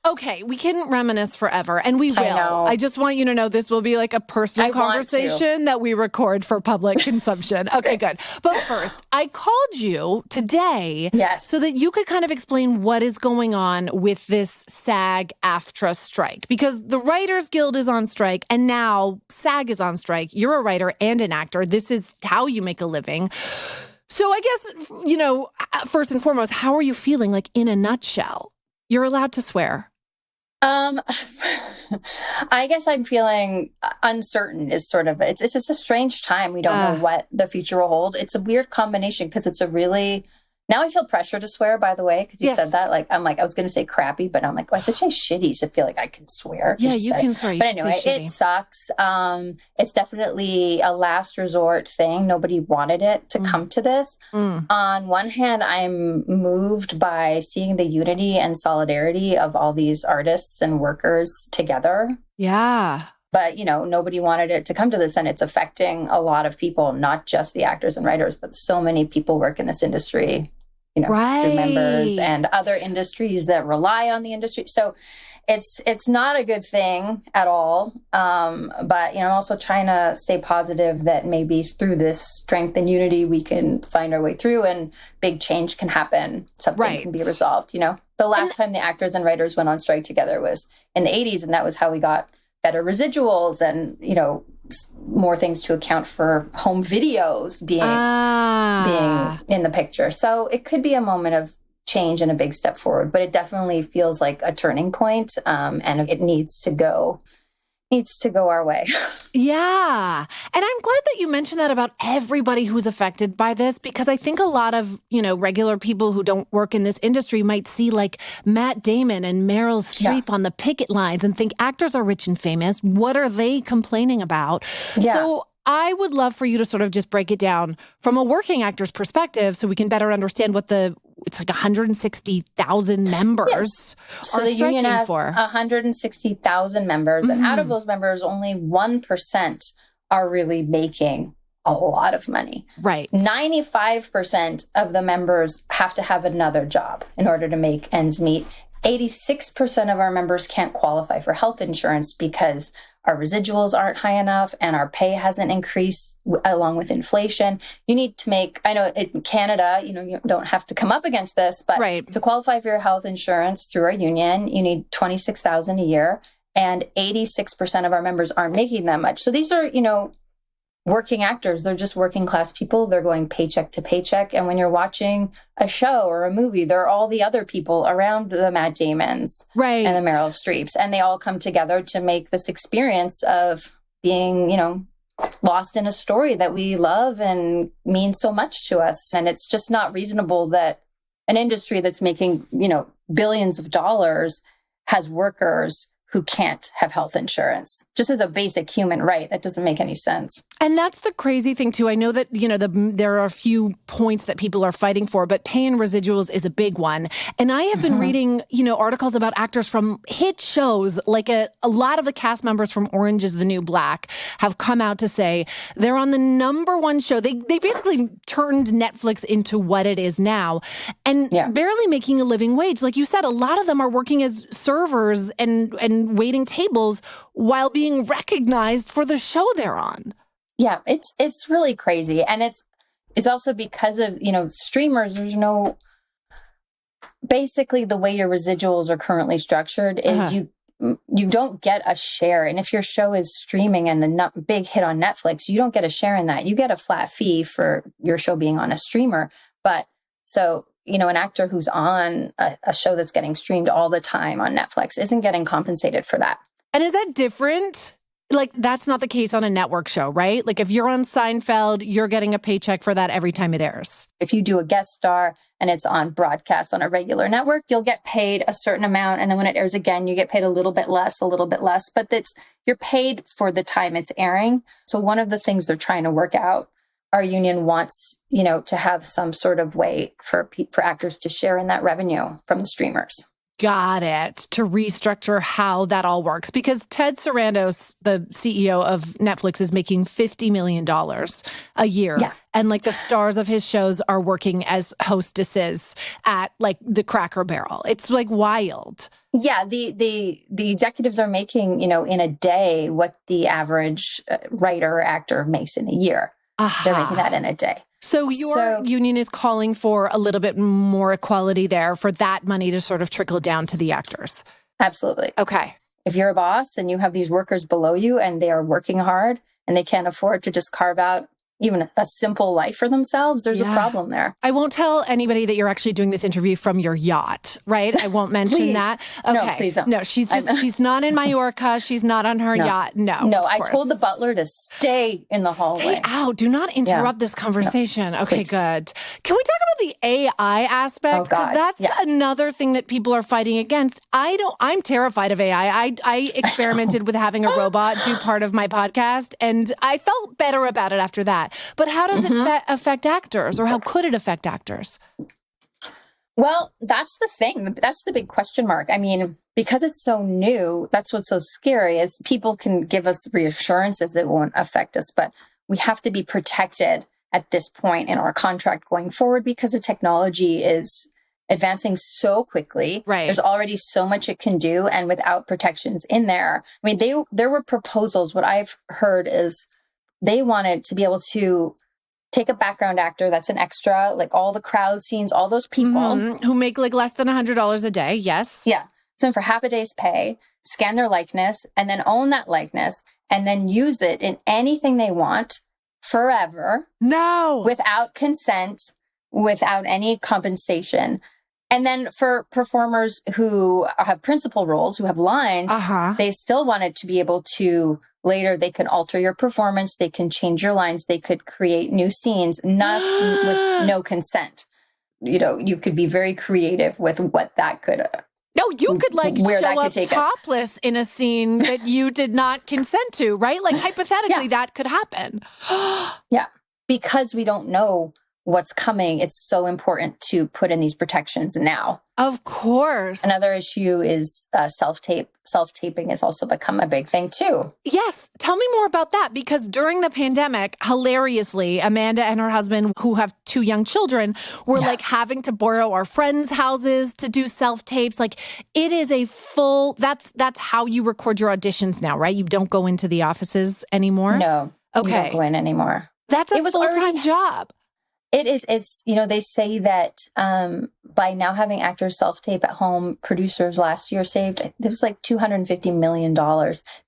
Okay, we can reminisce forever, and we will. I just want you to know this will be like a personal conversation that we record for public consumption. Okay, good. But first, I called you today so that you could kind of explain what is going on with this SAG-AFTRA strike, because the Writers Guild is on strike, and now SAG is on strike. You're a writer and an actor. This is how you make a living. So I guess, first and foremost, how are you feeling, like in a nutshell? You're allowed to swear. I guess I'm feeling uncertain is sort of, it's just a strange time. We don't know what the future will hold. It's a weird combination because it's a really, now I feel pressure to swear, by the way, because you said that. Like, I'm like, I was going to say crappy, but I'm like, oh, it's such shitty to feel like I can swear. Yeah, you can swear. But anyway, it sucks. It's definitely a last resort thing. Nobody wanted it to come to this. On one hand, I'm moved by seeing the unity and solidarity of all these artists and workers together. Yeah. But, nobody wanted it to come to this, and it's affecting a lot of people, not just the actors and writers, but so many people work in this industry, crew members and other industries that rely on the industry. So it's not a good thing at all. But, I'm also trying to stay positive that maybe through this strength and unity, we can find our way through and big change can happen. Something can be resolved, The last time the actors and writers went on strike together was in the 80s, and that was how we got better residuals and, more things to account for home videos being in the picture. So it could be a moment of change and a big step forward, but it definitely feels like a turning point, and it needs to go our way. Yeah. And I'm glad that you mentioned that about everybody who's affected by this, because I think a lot of, regular people who don't work in this industry might see like Matt Damon and Meryl Streep on the picket lines and think actors are rich and famous. What are they complaining about? Yeah. So I would love for you to sort of just break it down from a working actor's perspective so we can better understand what it's like 160,000 members so are the union has for. 160,000 members, and out of those members, only 1% are really making a lot of money. Right. 95% of the members have to have another job in order to make ends meet. 86% of our members can't qualify for health insurance because our residuals aren't high enough and our pay hasn't increased along with inflation. You need to make, I know in Canada, you don't have to come up against this, but to qualify for your health insurance through our union, you need $26,000 a year, and 86% of our members aren't making that much. So these are, working actors. They're just working class people. They're going paycheck to paycheck. And when you're watching a show or a movie, there are all the other people around the Matt Damons and the Meryl Streeps. And they all come together to make this experience of being, lost in a story that we love and means so much to us. And it's just not reasonable that an industry that's making, billions of dollars has workers who can't have health insurance, just as a basic human right. That doesn't make any sense. And that's the crazy thing, too. I know that, there are a few points that people are fighting for, but paying residuals is a big one. And I have been reading, articles about actors from hit shows, like a lot of the cast members from Orange is the New Black have come out to say they're on the number one show. They basically turned Netflix into what it is now and barely making a living wage. Like you said, a lot of them are working as servers and waiting tables while being recognized for the show they're on. Yeah, it's really crazy. And it's also because of, streamers, there's no, basically the way your residuals are currently structured is you don't get a share. And if your show is streaming and the big hit on Netflix, you don't get a share in that. You get a flat fee for your show being on a streamer. But so, an actor who's on a show that's getting streamed all the time on Netflix isn't getting compensated for that. And is that different? Like, that's not the case on a network show, right? Like, if you're on Seinfeld, you're getting a paycheck for that every time it airs. If you do a guest star and it's on broadcast on a regular network, you'll get paid a certain amount. And then when it airs again, you get paid a little bit less. But you're paid for the time it's airing. So one of the things they're trying to work out, our union wants, to have some sort of way for actors to share in that revenue from the streamers. Got it. To restructure how that all works. Because Ted Sarandos, the CEO of Netflix, is making $50 million a year. Yeah. And like the stars of his shows are working as hostesses at like the Cracker Barrel. It's like wild. Yeah, the executives are making, in a day what the average writer or actor makes in a year. They're making that in a day. So your union is calling for a little bit more equality there for that money to sort of trickle down to the actors. Absolutely. Okay. If you're a boss and you have these workers below you and they are working hard and they can't afford to just carve out even a simple life for themselves, there's a problem there. I won't tell anybody that you're actually doing this interview from your yacht, right? I won't mention that. Okay. No, please don't. No, she's not in Mallorca. She's not on her yacht. No, I told the butler to stay in the hallway. Stay out. Do not interrupt this conversation. No, okay, good. Can we talk about the AI aspect? Because that's another thing that people are fighting against. I'm terrified of AI. I experimented with having a robot do part of my podcast, and I felt better about it after that. But how does it affect actors, or how could it affect actors? Well, that's the thing. That's the big question mark. I mean, because it's so new, that's what's so scary is people can give us reassurances it won't affect us, but we have to be protected at this point in our contract going forward because the technology is advancing so quickly. Right. There's already so much it can do, and without protections in there. I mean, there were proposals. What I've heard is they wanted to be able to take a background actor that's an extra, like all the crowd scenes, all those people. Who make like less than $100 a day, yes. Yeah. So for half a day's pay, scan their likeness, and then own that likeness, and then use it in anything they want forever. No. Without consent, without any compensation. And then for performers who have principal roles, who have lines, they still wanted to be able to later, they can alter your performance. They can change your lines. They could create new scenes, not with no consent. You could be very creative with what that could. No, you could like show up topless in a scene that you did not consent to, right? Like hypothetically, that could happen. Yeah, because we don't know what's coming. It's so important to put in these protections now. Of course. Another issue is self-tape. Self-taping has also become a big thing too. Yes. Tell me more about that, because during the pandemic, hilariously, Amanda and her husband, who have 2 young children, were like having to borrow our friends' houses to do self-tapes. Like it is a full, that's how you record your auditions now, right? You don't go into the offices anymore? No. Okay. You don't go in anymore. That's a full-time job. It is. It's, they say that by now having actors self-tape at home, producers last year saved, it was like $250 million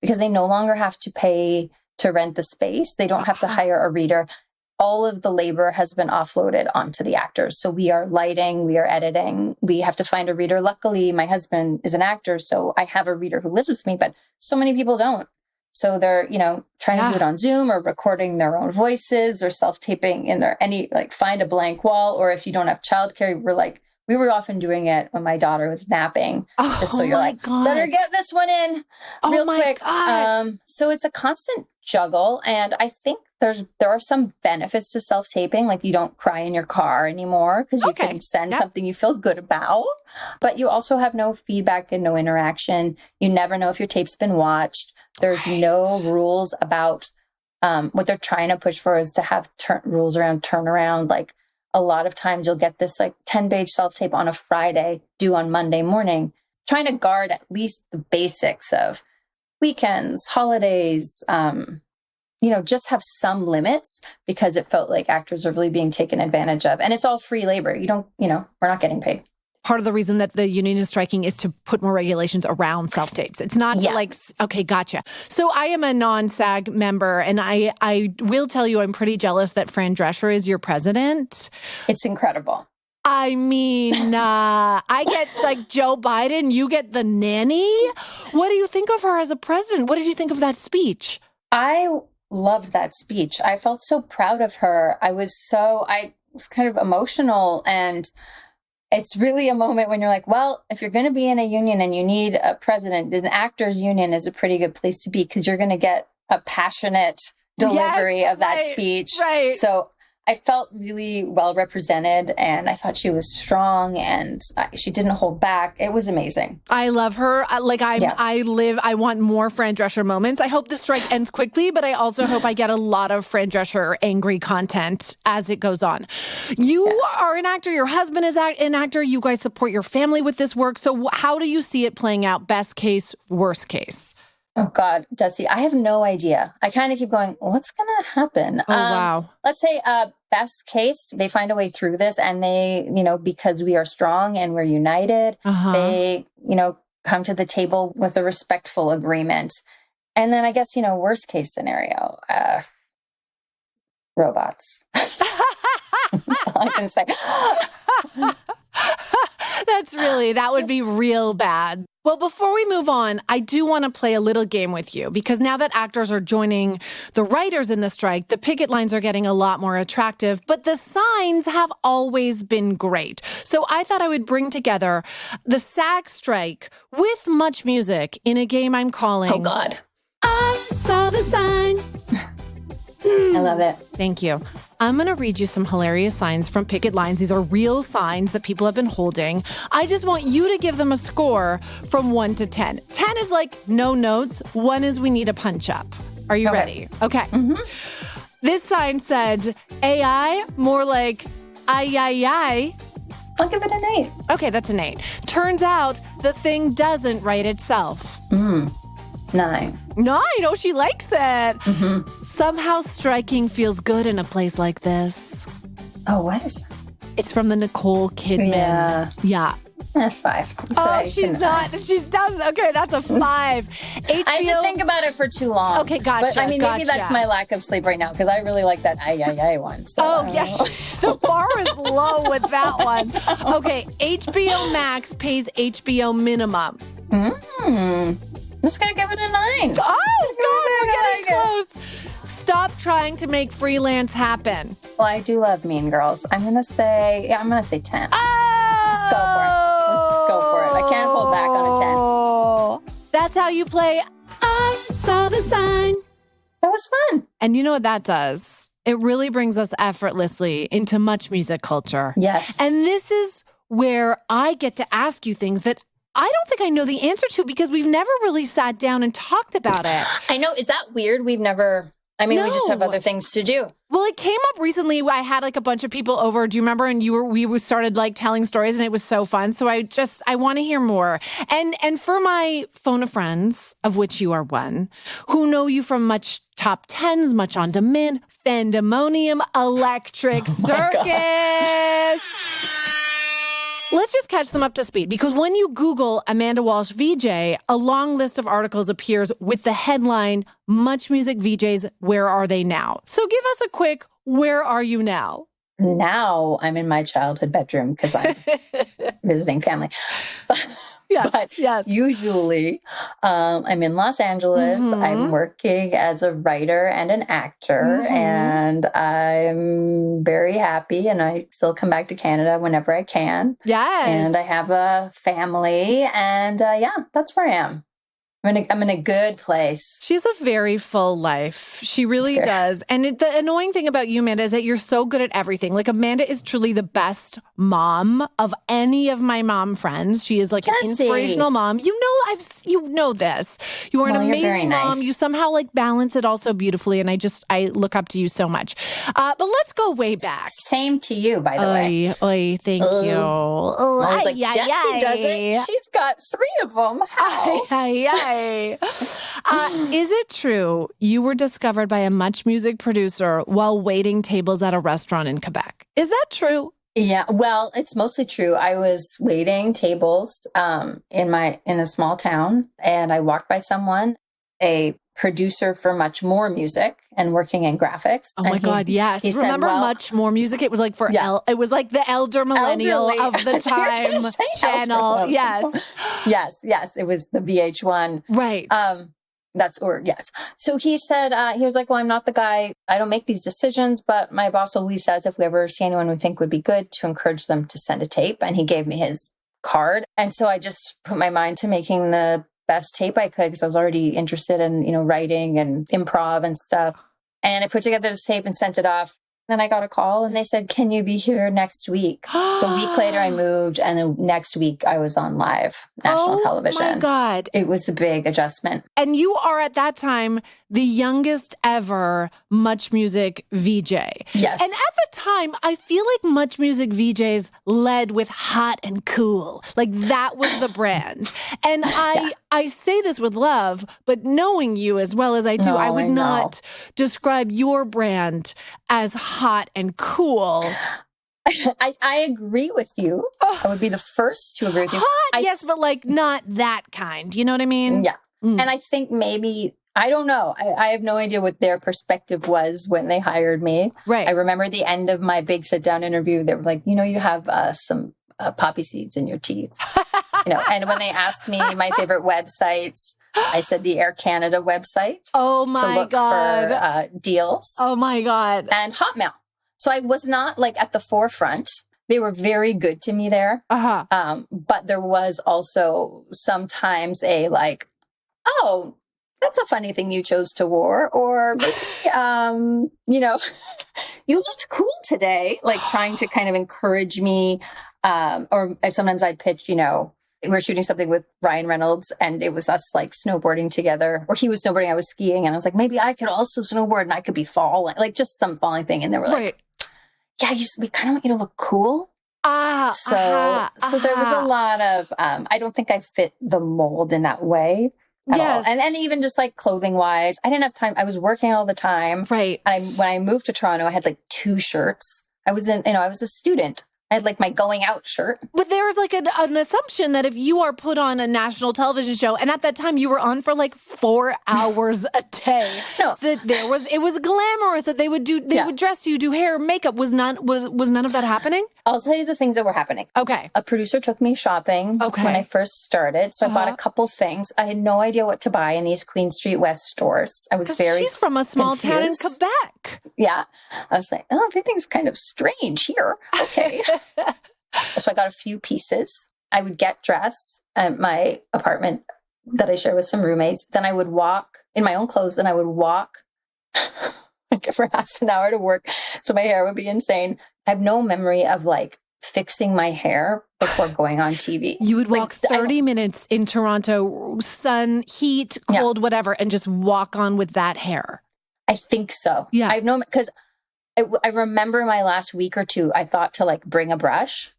because they no longer have to pay to rent the space. They don't have to hire a reader. All of the labor has been offloaded onto the actors. So we are lighting, we are editing, we have to find a reader. Luckily, my husband is an actor, so I have a reader who lives with me, but so many people don't. So they're, trying to do it on Zoom or recording their own voices or self-taping in find a blank wall. Or if you don't have childcare, we're like We were often doing it when my daughter was napping. Just so you're like, God. better get this one in real quick. God. So it's a constant juggle. And I think there are some benefits to self-taping. Like you don't cry in your car anymore because you can send something you feel good about. But you also have no feedback and no interaction. You never know if your tape's been watched. There's no rules about what they're trying to push for is to have rules around turnaround. Like a lot of times you'll get this like 10-page self-tape on a Friday due on Monday morning, trying to guard at least the basics of weekends, holidays, just have some limits because it felt like actors are really being taken advantage of. And it's all free labor. We're not getting paid. Part of the reason that the union is striking is to put more regulations around self-tapes. It's not okay, gotcha. So I am a non-SAG member, and I will tell you I'm pretty jealous that Fran Drescher is your president. It's incredible. I mean, I get like Joe Biden, you get the nanny. What do you think of her as a president? What did you think of that speech? I loved that speech. I felt so proud of her. I was kind of emotional, and it's really a moment when you're like, well, if you're going to be in a union and you need a president, an actors union is a pretty good place to be because you're going to get a passionate delivery of that speech. Right. So I felt really well represented, and I thought she was strong, and she didn't hold back. It was amazing. I love her. I want more Fran Drescher moments. I hope the strike ends quickly, but I also hope I get a lot of Fran Drescher angry content as it goes on. You are an actor. Your husband is an actor. You guys support your family with this work. So how do you see it playing out? Best case, worst case? Oh, God, Jessi, I have no idea. I kind of keep going, what's going to happen? Oh, wow. Let's say best case, they find a way through this and they, because we are strong and we're united, they, come to the table with a respectful agreement. And then I guess, worst case scenario, robots. That's all I can say. That would be real bad. Well, before we move on, I do want to play a little game with you because now that actors are joining the writers in the strike, the picket lines are getting a lot more attractive, but the signs have always been great. So I thought I would bring together the SAG strike with much music in a game I'm calling... Oh, God. I saw the sign. I love it. Thank you. I'm going to read you some hilarious signs from picket lines. These are real signs that people have been holding. I just want you to give them a score from 1 to 10. 10 is like no notes. 1 is we need a punch up. Are you ready? Okay. Mm-hmm. This sign said, AI, more like ay. I'll give it an 8. Okay, that's an 8. Turns out the thing doesn't write itself. 9. Oh, she likes it. Mm-hmm. Somehow striking feels good in a place like this. Oh, what is that? It's from the Nicole Kidman. Yeah. 5. She does. Okay, that's a 5. HBO. I had to think about it for too long. Okay, gotcha. But maybe that's my lack of sleep right now because I really like that ay one. So the bar is low with that one. Okay, HBO Max pays HBO minimum. I'm just going to give it a 9. Oh, God, we're getting close. Stop trying to make freelance happen. Well, I do love Mean Girls. I'm going to say 10. Oh! Let's go for it. I can't hold back on a 10. That's how you play I Saw the Sign. That was fun. And you know what that does? It really brings us effortlessly into much music culture. Yes. And this is where I get to ask you things that I don't think I know the answer to because we've never really sat down and talked about it. I know. Is that weird? We've never... we just have other things to do. Well, it came up recently. I had like a bunch of people over. Do you remember? And we started like telling stories and it was so fun. So I want to hear more. And for my phone of friends, of which you are one, who know you from much top 10s, much on demand, Fandemonium, Electric Circus. Let's just catch them up to speed because when you Google Amanda Walsh VJ, a long list of articles appears with the headline, Much Music VJs, Where Are They Now? So give us a quick, where are you now? Now I'm in my childhood bedroom because I'm visiting family. But usually I'm in Los Angeles. I'm working as a writer and an actor, and I'm very happy. And I still come back to Canada whenever I can. Yes. And I have a family, and that's where I am. I'm in a good place. She has a very full life. She really does. And the annoying thing about you, Amanda, is that you're so good at everything. Like, Amanda is truly the best mom of any of my mom friends. She is like an inspirational mom. You know this. You are an amazing mom. You somehow like balance it all so beautifully. And I look up to you so much. But let's go way back. Same to you, by the way. Thank you. I was like, Jessi does it. She's got 3 of them. How? Is it true you were discovered by a Much Music producer while waiting tables at a restaurant in Quebec? Is that true? Yeah, well, it's mostly true. I was waiting tables in a small town, and I walked by someone, a producer for Much More Music and working in graphics. Oh my God, yes. He Remember said, Much More Music? It was like it was like the elder millennial of the time channel. Yes. Yes. It was the VH1. Right. Yes. So he said, he was like, well, I'm not the guy. I don't make these decisions, but my boss always says if we ever see anyone we think would be good, to encourage them to send a tape. And he gave me his card. And so I just put my mind to making the best tape I could, because I was already interested in, writing and improv and stuff. And I put together this tape and sent it off. Then I got a call and they said, can you be here next week? So a week later I moved, and the next week I was on live national television. Oh my God. It was a big adjustment. And you are at that time the youngest ever Much Music VJ. Yes. And at the time, I feel like Much Music VJs led with hot and cool. Like that was the brand. And I say this with love, but knowing you as well as I do, I would not describe your brand as hot and cool. I agree with you. I would be the first to agree with you. Hot, yes, but like not that kind. You know what I mean? Yeah. And I think maybe, I don't know. I have no idea what their perspective was when they hired me. Right. I remember the end of my big sit-down interview, they were like, you have some poppy seeds in your teeth. And when they asked me my favorite websites, I said the Air Canada website. Oh my to look God. For deals. Oh my God. And Hotmail. So I was not like at the forefront. They were very good to me there. But there was also sometimes a like, oh, that's a funny thing you chose to wear. Or maybe, you looked cool today. Like trying to kind of encourage me. Or sometimes I'd pitch, we were shooting something with Ryan Reynolds and it was us like snowboarding together, or he was snowboarding, I was skiing, and I was like, maybe I could also snowboard and I could be falling, like just some falling thing. And they were like, we kind of want you to look cool. So there was a lot of, I don't think I fit the mold in that way at all. And even just like clothing wise, I didn't have time. I was working all the time. Right. When I moved to Toronto, I had like 2 shirts. I was a student. I had like my going out shirt. But there was like an assumption that if you are put on a national television show, and at that time you were on for like 4 hours a day, that it was glamorous that they would dress you, do hair, makeup. Was none of that happening? I'll tell you the things that were happening. Okay. A producer took me shopping when I first started. So I bought a couple things. I had no idea what to buy in these Queen Street West stores. I was very She's from a small town in Quebec. Yeah. I was like, everything's kind of strange here. Okay. So I got a few pieces. I would get dressed at my apartment that I share with some roommates. Then I would walk in my own clothes. Then I would walk like for half an hour to work. So my hair would be insane. I have no memory of like fixing my hair before going on TV. You would walk 30 minutes in Toronto, sun, heat, cold, whatever, and just walk on with that hair. I think so. Yeah. I've known, because I remember my last week or two, I thought to like bring a brush.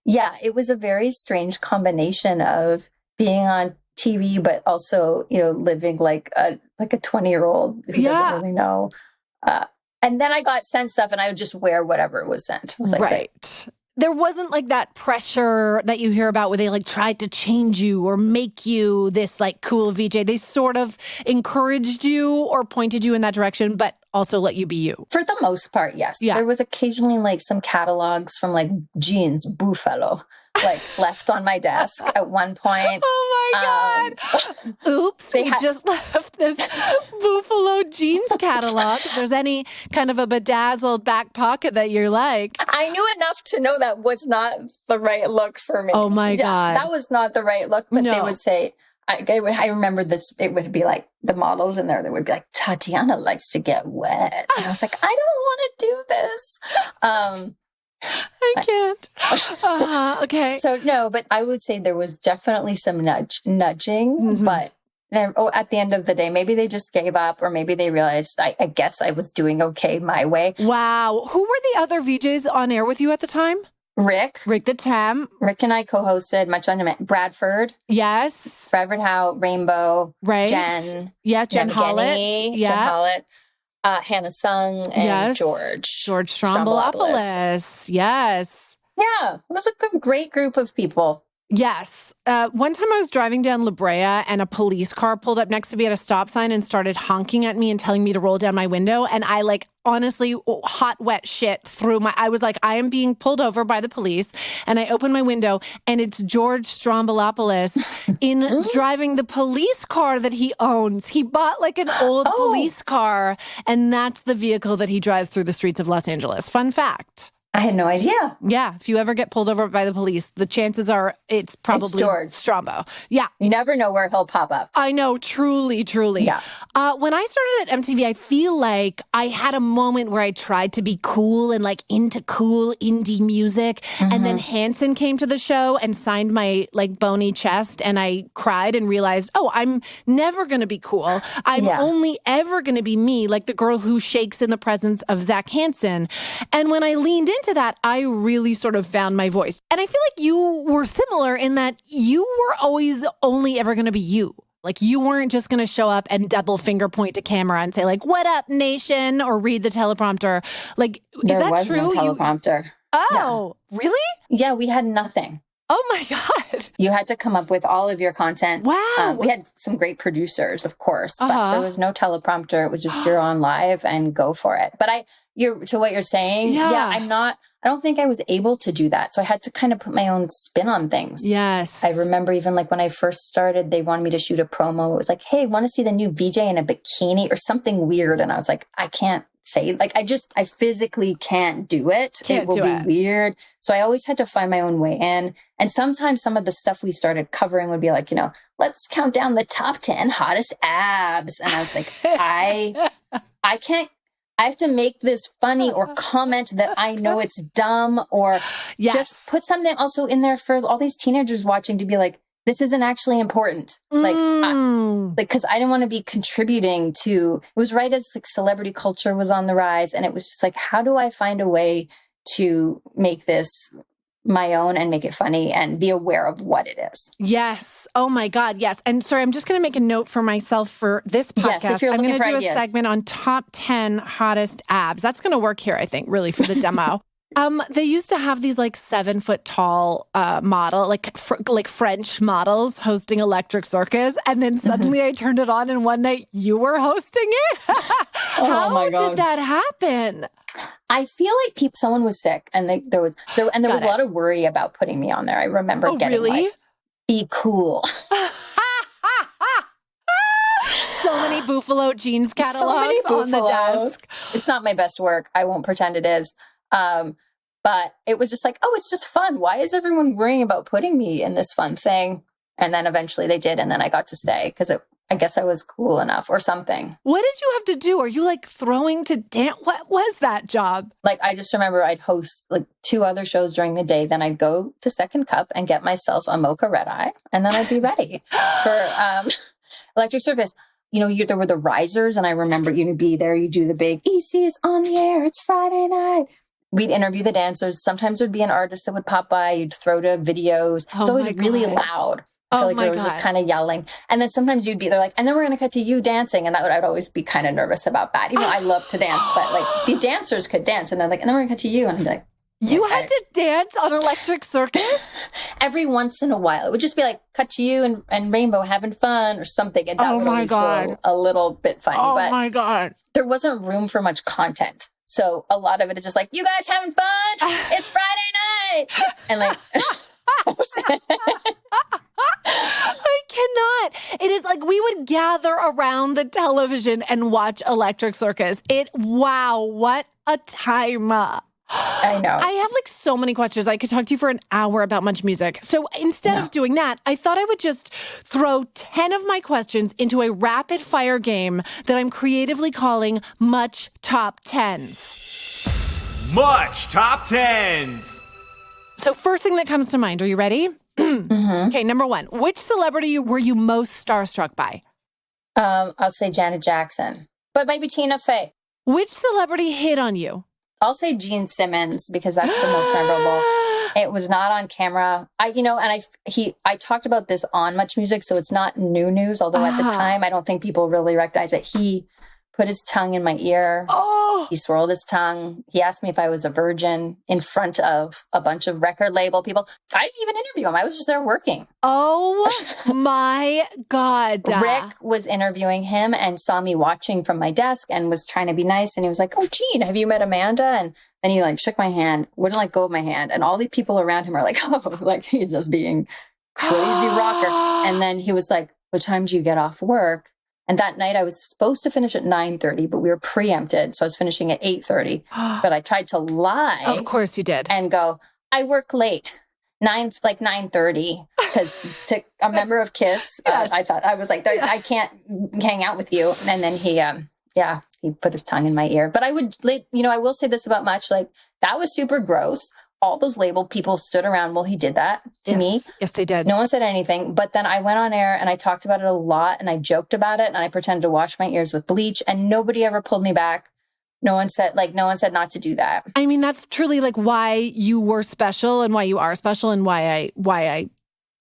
Yeah, it was a very strange combination of being on TV, but also, living like a 20-year-old who doesn't really know. And then I got sent stuff and I would just wear whatever was sent. I was like, right. there wasn't like that pressure that you hear about where they like tried to change you or make you this like cool VJ. They sort of encouraged you or pointed you in that direction, but also let you be you. For the most part, yes. Yeah. There was occasionally like some catalogs from like jeans, Buffalo, like left on my desk at one point. Oh my God. Oops. We just left this Buffalo jeans catalog. If there's any kind of a bedazzled back pocket that you're like. I knew enough to know that was not the right look for me. Oh my God. That was not the right look, but they would say, I remember this, it would be like the models in there that would be like, Tatiana likes to get wet. And I was like, I don't want to do this. I can't. Okay. So no, but I would say there was definitely some nudging, but at the end of the day, maybe they just gave up or maybe they realized, I guess I was doing okay my way. Wow. Who were the other VJs on air with you at the time? Rick the Tam. Rick and I co-hosted Much on Demand. Bradford. Yes. Bradford Howe, Rainbow. Right. Jen. Yeah, Jen Hollett. Yeah. Jen Hollett. Hannah Sung and George Strombolopoulos. Yes. Yeah. It was a great group of people. Yes. One time I was driving down La Brea and a police car pulled up next to me at a stop sign and started honking at me and telling me to roll down my window. And I honestly, hot, wet shit I was like, I am being pulled over by the police. And I opened my window and it's George Strombolopoulos in driving the police car that he owns. He bought like an old police car and that's the vehicle that he drives through the streets of Los Angeles. Fun fact. I had no idea. Yeah. If you ever get pulled over by the police, the chances are it's probably George Strombo. Yeah. You never know where he'll pop up. I know. Truly, truly. Yeah. When I started at MTV, I feel like I had a moment where I tried to be cool and like into cool indie music. Mm-hmm. And then Hanson came to the show and signed my like bony chest. And I cried and realized, I'm never going to be cool. I'm only ever going to be me, like the girl who shakes in the presence of Zach Hanson. And when I leaned into that, I really sort of found my voice. And I feel like you were similar in that you were always only ever going to be you. Like you weren't just going to show up and double finger point to camera and say like, "What up, nation?" or read the teleprompter. Like, is that true? No teleprompter. Really? Yeah, we had nothing. Oh my God. You had to come up with all of your content. Wow. We had some great producers, of course, but there was no teleprompter. It was just you're on live and go for it. But to what you're saying, I don't think I was able to do that. So I had to kind of put my own spin on things. Yes. I remember even like when I first started, they wanted me to shoot a promo. It was like, hey, want to see the new VJ in a bikini or something weird? And I was like, I can't say, like, I physically can't do it. It will be weird. So I always had to find my own way in. And sometimes some of the stuff we started covering would be like, let's count down the top 10 hottest abs. And I was like, I can't. I have to make this funny or comment that I know it's dumb or just put something also in there for all these teenagers watching to be like, this isn't actually important. Because I didn't want to be contributing to, it was right as like celebrity culture was on the rise. And it was just like, how do I find a way to make this my own and make it funny and be aware of what it is? Yes. Oh my God. Yes. And sorry, I'm just going to make a note for myself for this podcast. Yes, if you're I'm going to do ideas. a segment on top 10 hottest abs. That's going to work here, I think, really for the demo. They used to have these like 7 foot tall model, like French models hosting Electric Circus. And then suddenly I turned it on and one night you were hosting it. How did that happen? I feel like someone was sick and there was a lot of worry about putting me on there. I remember getting like, be cool. So many Buffalo jeans catalogs on the desk. It's not my best work. I won't pretend it is. But it was just like, it's just fun. Why is everyone worrying about putting me in this fun thing? And then eventually they did. And then I got to stay because I guess I was cool enough or something. What did you have to do? Are you like throwing to dance? What was that job? Like, I just remember I'd host like 2 other shows during the day. Then I'd go to Second Cup and get myself a mocha red eye. And then I'd be ready for Electric Circus. There were the risers. And I remember you'd be there. You do the big EC is on the air. It's Friday night. We'd interview the dancers. Sometimes there'd be an artist that would pop by. You'd throw to videos. It's always really loud. I feel like it was just kind of yelling. And then sometimes you'd be there like, and then we're going to cut to you dancing. And I'd always be kind of nervous about that. Even though I love to dance, but like the dancers could dance. And they're like, and then we're going to cut to you. And I'd be like, You had to dance on Electric Circus? Every once in a while. It would just be like, cut to you and Rainbow having fun or something. And that would always feel a little bit funny. Oh, but my God. There wasn't room for much content. So a lot of it is just like, you guys having fun? It's Friday night. And like... I cannot. It is like we would gather around the television and watch Electric Circus. Wow, what a time. I know. I have like so many questions. I could talk to you for an hour about Much Music. So instead of doing that, I thought I would just throw 10 of my questions into a rapid fire game that I'm creatively calling Much Top Tens. Much Top Tens. So first thing that comes to mind, are you ready? Mm-hmm. Okay, number one. Which celebrity were you most starstruck by? I'll say Janet Jackson, but maybe Tina Fey. Which celebrity hit on you? I'll say Gene Simmons because that's the most memorable. It was not on camera. I talked about this on Much Music, so it's not new news. Although at the time, I don't think people really recognize it. He put his tongue in my ear. Oh, he swirled his tongue. He asked me if I was a virgin in front of a bunch of record label people. I didn't even interview him. I was just there working. Oh my God. Rick was interviewing him and saw me watching from my desk and was trying to be nice. And he was like, "Oh, Gene, have you met Amanda?" And then he like shook my hand, wouldn't let go of my hand. And all the people around him are like, "Oh, like he's just being crazy rocker." And then he was like, "What time do you get off work?" And that night I was supposed to finish at 9:30, but we were preempted. So I was finishing at 8:30. But I tried to lie. Of course you did. And go, "I work late, 9:30, because to a member of KISS, I thought, I was like, I can't hang out with you." And then he put his tongue in my ear. But I will say this about Much, like that was super gross. All those label people stood around while he did that to me. Yes, they did. No one said anything. But then I went on air and I talked about it a lot and I joked about it and I pretended to wash my ears with bleach and nobody ever pulled me back. No one said not to do that. I mean, that's truly like why you were special and why you are special and why I,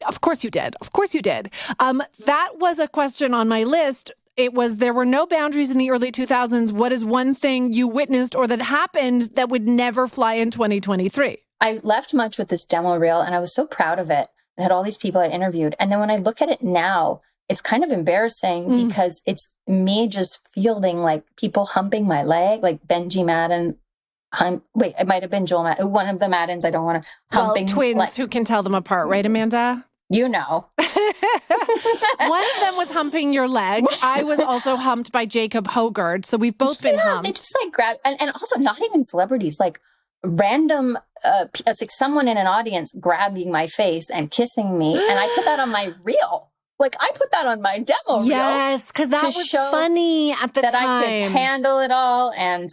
of course you did. Of course you did. That was a question on my list. It was, there were no boundaries in the early 2000s. What is one thing you witnessed or that happened that would never fly in 2023? I left Much with this demo reel and I was so proud of it. I had all these people I interviewed. And then when I look at it now, it's kind of embarrassing because it's me just fielding like people humping my leg, like Benji Madden. It might have been Joel Madden, one of the Maddens. I don't want to humping. Well, twins who can tell them apart, right, Amanda? You know. One of them was humping your leg. I was also humped by Jacob Hogard. So we've both been humped. They just like grab, and also not even celebrities, like random, it's like someone in an audience grabbing my face and kissing me. And I put that on my reel. Like I put that on my demo reel. Yes, because that was funny at the time. That I could handle it all. And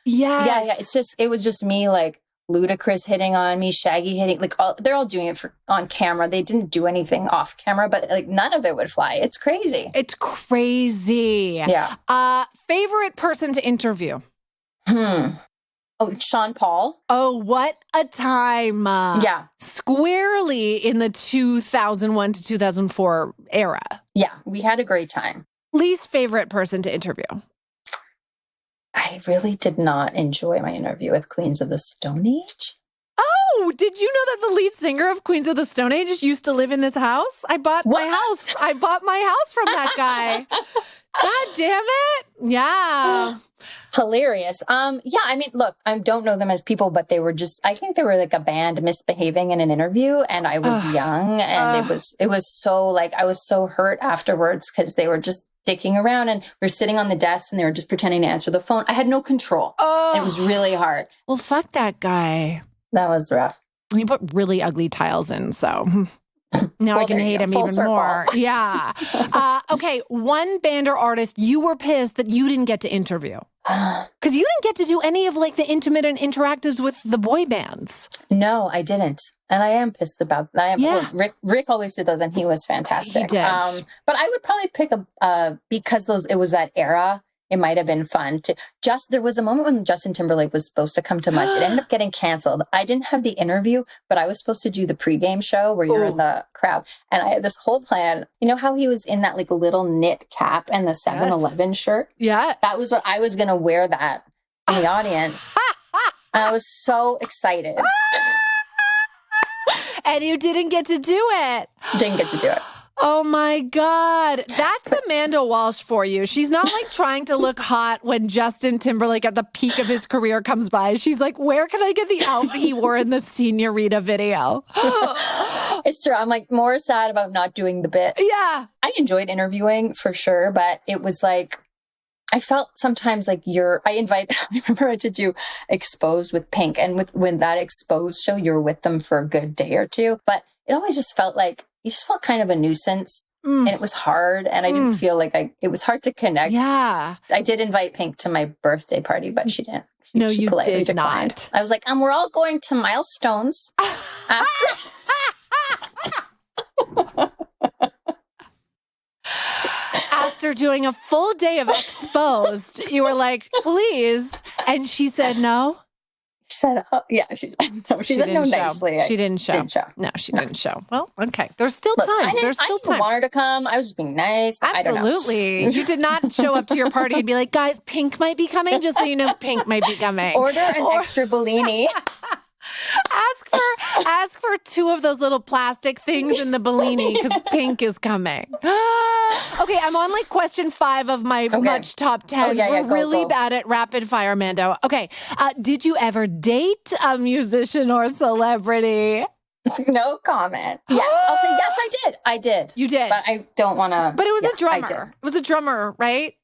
it was just me like Ludacris hitting on me, Shaggy hitting, like they're all doing it on camera. They didn't do anything off camera, but like none of it would fly. It's crazy. It's crazy. Yeah. Favorite person to interview? Oh, Sean Paul. Oh, what a time. Yeah. Squarely in the 2001 to 2004 era. Yeah, we had a great time. Least favorite person to interview? I really did not enjoy my interview with Queens of the Stone Age. Oh, did you know that the lead singer of Queens of the Stone Age used to live in this house? I bought my house from that guy. God damn it. Yeah. Hilarious. I mean, look, I don't know them as people, but I think they were like a band misbehaving in an interview and I was young and it was so like, I was so hurt afterwards because they were just dicking around and we were sitting on the desk and they were just pretending to answer the phone. I had no control. And it was really hard. Well, fuck that guy. That was rough. He put really ugly tiles in, so now I can hate him even more. Yeah. Okay, one band or artist you were pissed that you didn't get to interview. Because you didn't get to do any of like the intimate and interactives with the boy bands. No, I didn't. And I am pissed about that. Rick always did those and he was fantastic. He did. But I would probably pick because it was that era, it might have been fun to there was a moment when Justin Timberlake was supposed to come to Much. It ended up getting canceled. I didn't have the interview, but I was supposed to do the pregame show where you're in the crowd. And I had this whole plan. You know how he was in that like little knit cap and the 7-Eleven shirt? Yeah. That was what I was going to wear that in the audience. I was so excited. And you didn't get to do it. Didn't get to do it. Oh my God. That's Amanda Walsh for you. She's not like trying to look hot when Justin Timberlake at the peak of his career comes by. She's like, where can I get the outfit he wore in the Señorita video? It's true. I'm like more sad about not doing the bit. Yeah. I enjoyed interviewing for sure, but it was like, I felt sometimes like I remember I had to do Exposed with Pink. And when that Exposed show, you're with them for a good day or two. But it always just felt like, you just felt kind of a nuisance. And it was hard. And I didn't feel like it was hard to connect. Yeah. I did invite Pink to my birthday party, but she didn't. No, she you politely did declined. not. I was like, we're all going to Milestones after. After doing a full day of Exposed, you were like, please. And she said no. Shut up. Yeah, she said no nicely. She didn't show. No, she didn't show. Well, okay. There's still time. There's still time. I want her to come. I was just being nice. Absolutely. You did not show up to your party and be like, guys, Pink might be coming. Just so you know, Pink might be coming. Order an extra Bellini. Ask for 2 of those little plastic things in the Bellini because Pink is coming. Okay, I'm on like question 5 of my much top 10. We're really bad at rapid fire, Mando. Okay, did you ever date a musician or celebrity? No comment. Yes, I'll say yes, I did. I did. You did. But I don't want to. But it was a drummer. It was a drummer, right?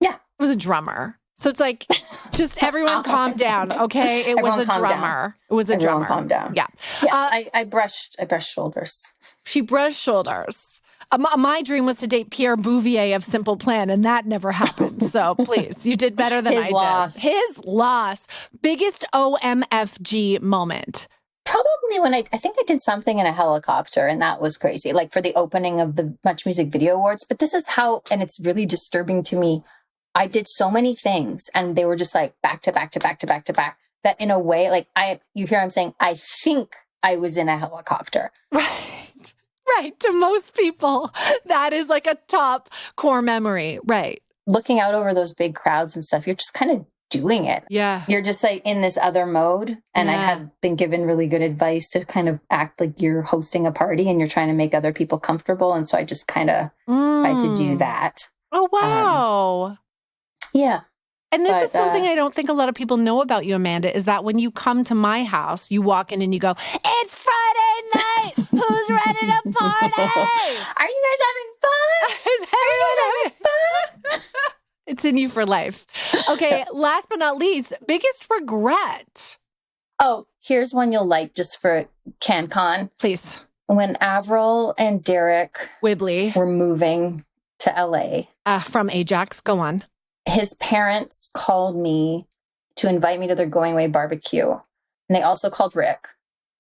Yeah. It was a drummer. So it's like, just everyone calm down, okay? It was a drummer. It was a drummer. Calm down. Yeah. Yes, I brushed shoulders. She brushed shoulders. My dream was to date Pierre Bouvier of Simple Plan, and that never happened. So please, you did better than I did. His loss. Biggest OMFG moment. Probably when I think I did something in a helicopter, and that was crazy. Like for the opening of the Much Music Video Awards. But this is how, and it's really disturbing to me. I did so many things and they were just like back to back to back to back to back that in a way, like you hear I'm saying, I think I was in a helicopter. Right. Right. To most people, that is like a top core memory. Right. Looking out over those big crowds and stuff, you're just kind of doing it. Yeah. You're just like in this other mode. And I had been given really good advice to kind of act like you're hosting a party and you're trying to make other people comfortable. And so I just kind of tried to do that. Oh, wow. Yeah. And this is something I don't think a lot of people know about you, Amanda, is that when you come to my house, you walk in and you go, it's Friday night. Who's ready to party? Are you guys having fun? Is everyone having fun? It's in you for life. Okay, last but not least, biggest regret. Oh, here's one you'll like just for CanCon. Please. When Avril and Derek Whibley were moving to LA. From Ajax, go on. His parents called me to invite me to their going away barbecue. And they also called Rick.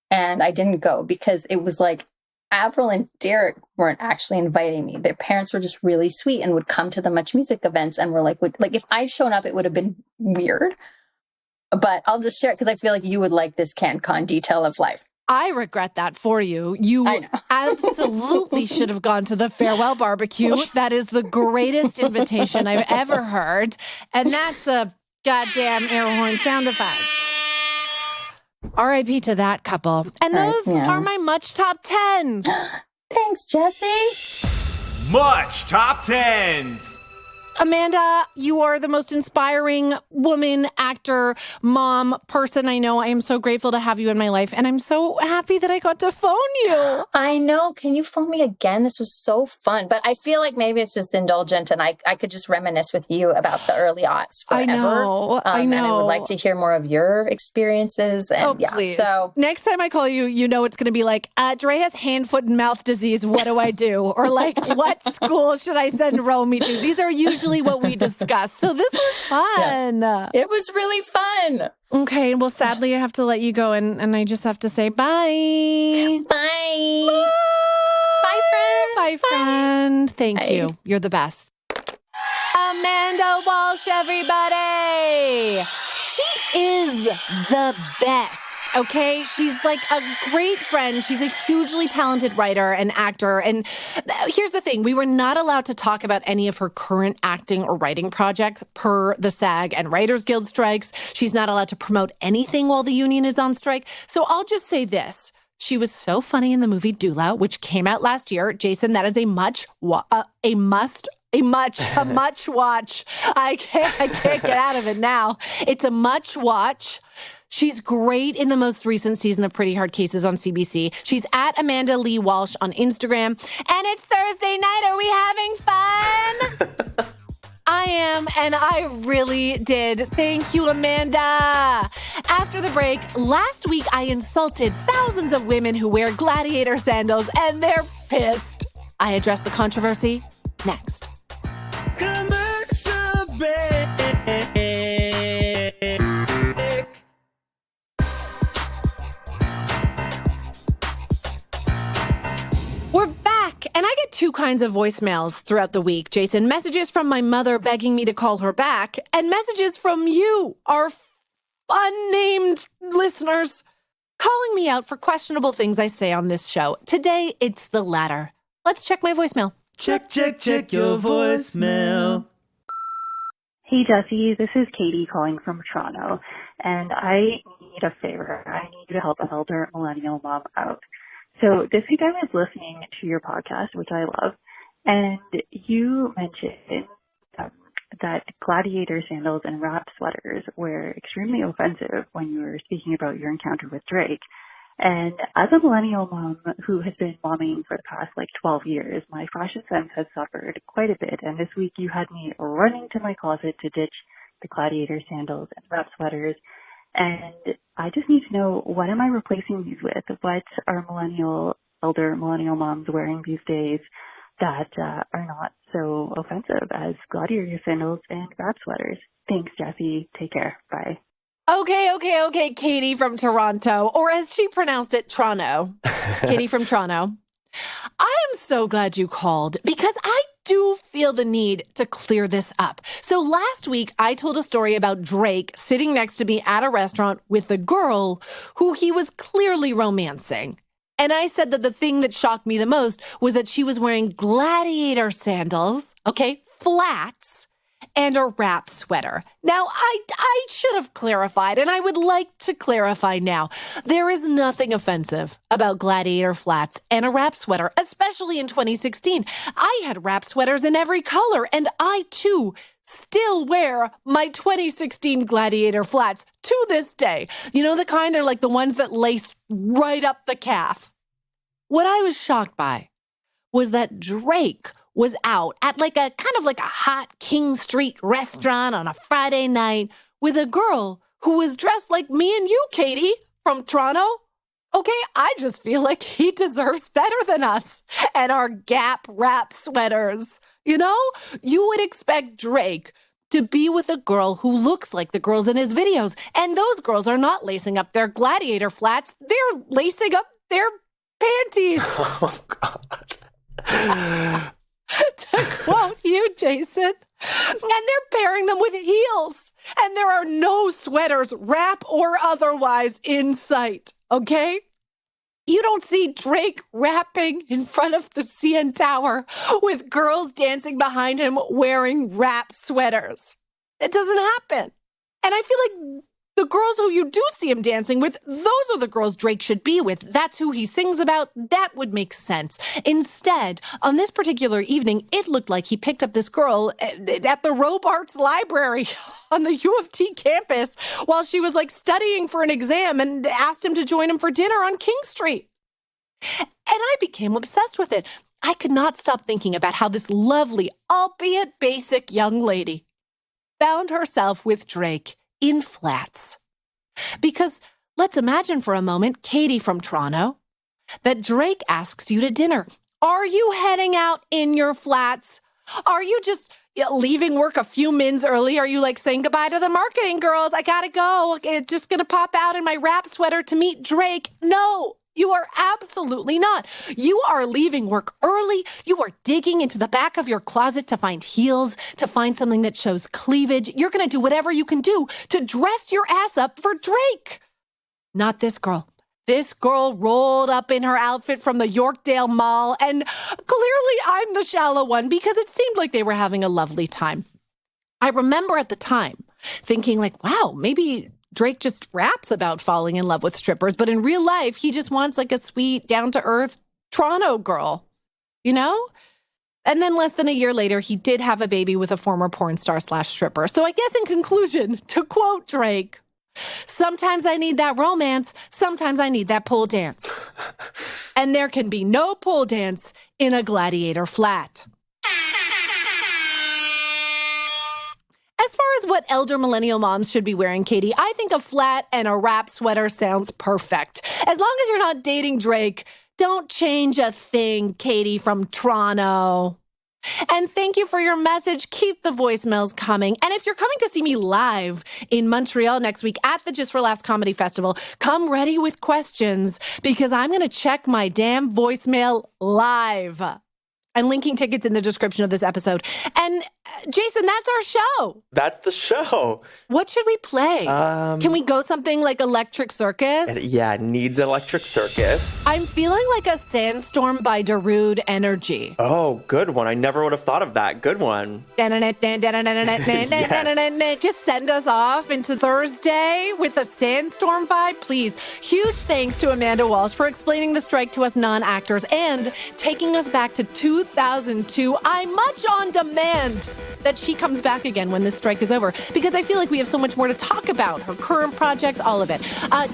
And I didn't go because it was like Avril and Derek weren't actually inviting me. Their parents were just really sweet and would come to the Much Music events and were like if I'd shown up, it would have been weird. But I'll just share it because I feel like you would like this CanCon detail of life. I regret that for you. You absolutely should have gone to the farewell barbecue. That is the greatest invitation I've ever heard. And that's a goddamn air horn sound effect. R.I.P. to that couple. And those are my Much Top 10s. Thanks, Jessi. Much Top 10s. Amanda, you are the most inspiring woman, actor, mom, person I know. I am so grateful to have you in my life. And I'm so happy that I got to phone you. I know. Can you phone me again? This was so fun. But I feel like maybe it's just indulgent and I could just reminisce with you about the early aughts forever. I know. And I would like to hear more of your experiences. And please. So next time I call you, you know it's going to be like, Dre has hand, foot, and mouth disease. What do I do? Or like, what school should I send Romy to? These are usually what we discuss. So this was fun. Yeah. It was really fun. Okay. Well, sadly, I have to let you go and I just have to say bye. Bye. Bye. Bye, friend. Bye, friend. Thank you. You're the best. Amanda Walsh, everybody. She is the best. okay? She's like a great friend. She's a hugely talented writer and actor. And here's the thing. We were not allowed to talk about any of her current acting or writing projects per the SAG and Writers Guild strikes. She's not allowed to promote anything while the union is on strike. So I'll just say this. She was so funny in the movie Doula, which came out last year. Jason, that is a must watch. I can't get out of it now. It's a much watch. She's great in the most recent season of Pretty Hard Cases on CBC. She's at Amanda Lee Walsh on Instagram. And it's Thursday night. Are we having fun? I am, and I really did. Thank you, Amanda. After the break, last week I insulted thousands of women who wear gladiator sandals, and they're pissed. I address the controversy next. Commercial break. We're back, and I get two kinds of voicemails throughout the week, Jason. Messages from my mother begging me to call her back, and messages from you, our unnamed listeners, calling me out for questionable things I say on this show. Today, it's the latter. Let's check my voicemail. Check your voicemail. Hey, Jessi, this is Katie calling from Toronto, and I need a favor. I need you to help an elder millennial mom out. So this week I was listening to your podcast, which I love, and you mentioned that gladiator sandals and wrap sweaters were extremely offensive when you were speaking about your encounter with Drake. And as a millennial mom who has been momming for the past 12 years, my fashion sense has suffered quite a bit. And this week you had me running to my closet to ditch the gladiator sandals and wrap sweaters. And I just need to know, what am I replacing these with? What are elder millennial moms wearing these days that are not so offensive as gladiator sandals and wrap sweaters? Thanks, Jessi. Take care. Bye. Okay, Katie from Toronto, or as she pronounced it, Toronto. Katie from Toronto. I am so glad you called because I do feel the need to clear this up. So last week, I told a story about Drake sitting next to me at a restaurant with a girl who he was clearly romancing. And I said that the thing that shocked me the most was that she was wearing gladiator sandals, flats, and a wrap sweater. Now, I should have clarified, and I would like to clarify now. There is nothing offensive about gladiator flats and a wrap sweater, especially in 2016. I had wrap sweaters in every color, and I, too, still wear my 2016 gladiator flats to this day. You know, the kind, they're like the ones that lace right up the calf. What I was shocked by was that Drake was out at a hot King Street restaurant on a Friday night with a girl who was dressed like me and you, Katie, from Toronto. Okay, I just feel like he deserves better than us and our Gap wrap sweaters. You know, you would expect Drake to be with a girl who looks like the girls in his videos. And those girls are not lacing up their gladiator flats. They're lacing up their panties. Oh, God. To quote you, Jason. And they're pairing them with heels. And there are no sweaters, wrap or otherwise, in sight. Okay? You don't see Drake rapping in front of the CN Tower with girls dancing behind him wearing wrap sweaters. It doesn't happen. And I feel like the girls who you do see him dancing with, those are the girls Drake should be with. That's who he sings about. That would make sense. Instead, on this particular evening, it looked like he picked up this girl at the Robarts Library on the U of T campus while she was studying for an exam and asked him to join him for dinner on King Street. And I became obsessed with it. I could not stop thinking about how this lovely, albeit basic young lady found herself with Drake in flats. Because let's imagine for a moment, Katie from Toronto, that Drake asks you to dinner. Are you heading out in your flats? Are you just leaving work a few minutes early? Are you saying goodbye to the marketing girls? I gotta go. Just gonna pop out in my wrap sweater to meet Drake. No, you are absolutely not. You are leaving work early. You are digging into the back of your closet to find heels, to find something that shows cleavage. You're going to do whatever you can do to dress your ass up for Drake. Not this girl. This girl rolled up in her outfit from the Yorkdale Mall, and clearly I'm the shallow one because it seemed like they were having a lovely time. I remember at the time thinking like, wow, maybe Drake just raps about falling in love with strippers, but in real life, he just wants like a sweet, down-to-earth Toronto girl, you know? And then less than a year later, he did have a baby with a former porn star / stripper. So I guess in conclusion, to quote Drake, sometimes I need that romance, sometimes I need that pole dance. And there can be no pole dance in a gladiator flat. As far as what elder millennial moms should be wearing, Katie, I think a flat and a wrap sweater sounds perfect. As long as you're not dating Drake, don't change a thing, Katie from Toronto. And thank you for your message. Keep the voicemails coming. And if you're coming to see me live in Montreal next week at the Just for Laughs Comedy Festival, come ready with questions because I'm going to check my damn voicemail live. I'm linking tickets in the description of this episode. And Jason, that's our show. That's the show. What should we play? Can we go something like Electric Circus? Yeah, it needs Electric Circus. I'm feeling like a Sandstorm by Darude energy. Oh, good one. I never would have thought of that. Good one. Yes. Just send us off into Thursday with a Sandstorm vibe, please. Huge thanks to Amanda Walsh for explaining the strike to us non-actors and taking us back to 2002. I'm much on demand that she comes back again when this strike is over because I feel like we have so much more to talk about. Her current projects, all of it.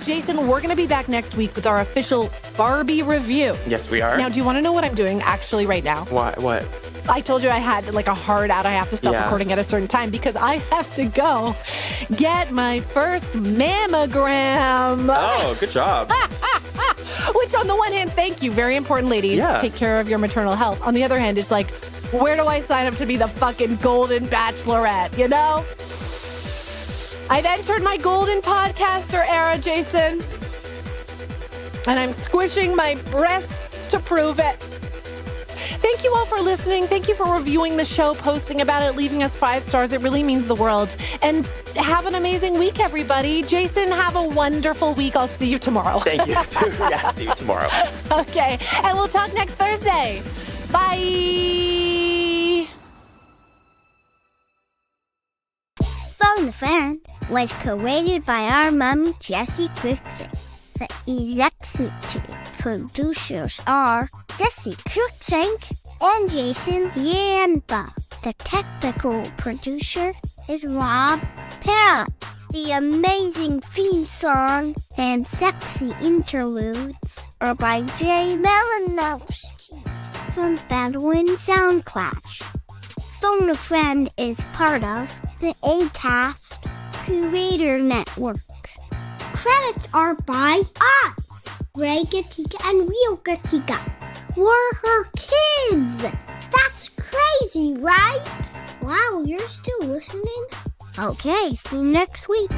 Jason, we're going to be back next week with our official Barbie review. Yes, we are. Now, do you want to know what I'm doing actually right now? What? I told you I had like a hard out. I have to stop recording at a certain time because I have to go get my first mammogram. Oh, good job. Which on the one hand, thank you. Very important, ladies. Yeah. Take care of your maternal health. On the other hand, it's like, where do I sign up to be the fucking Golden Bachelorette, you know? I've entered my Golden Podcaster era, Jason. And I'm squishing my breasts to prove it. Thank you all for listening. Thank you for reviewing the show, posting about it, leaving us 5 stars. It really means the world. And have an amazing week, everybody. Jason, have a wonderful week. I'll see you tomorrow. Thank you. Yeah, see you tomorrow. Okay. And we'll talk next Thursday. Bye. Phone a Friend was created by our mommy, Jessi Cruikshank. The executive producers are Jessi Cruikshank and Jason Yamba. The technical producer is Rob Parrott. The amazing theme song and sexy interludes are by Jay Malinowski from Bedouin Soundclash. Phone a Friend is part of the Acast Creator Network. Credits are by us, Ray Gatika and Rio Gatika. We're her kids. That's crazy, right? Wow, you're still listening? Okay, see you next week.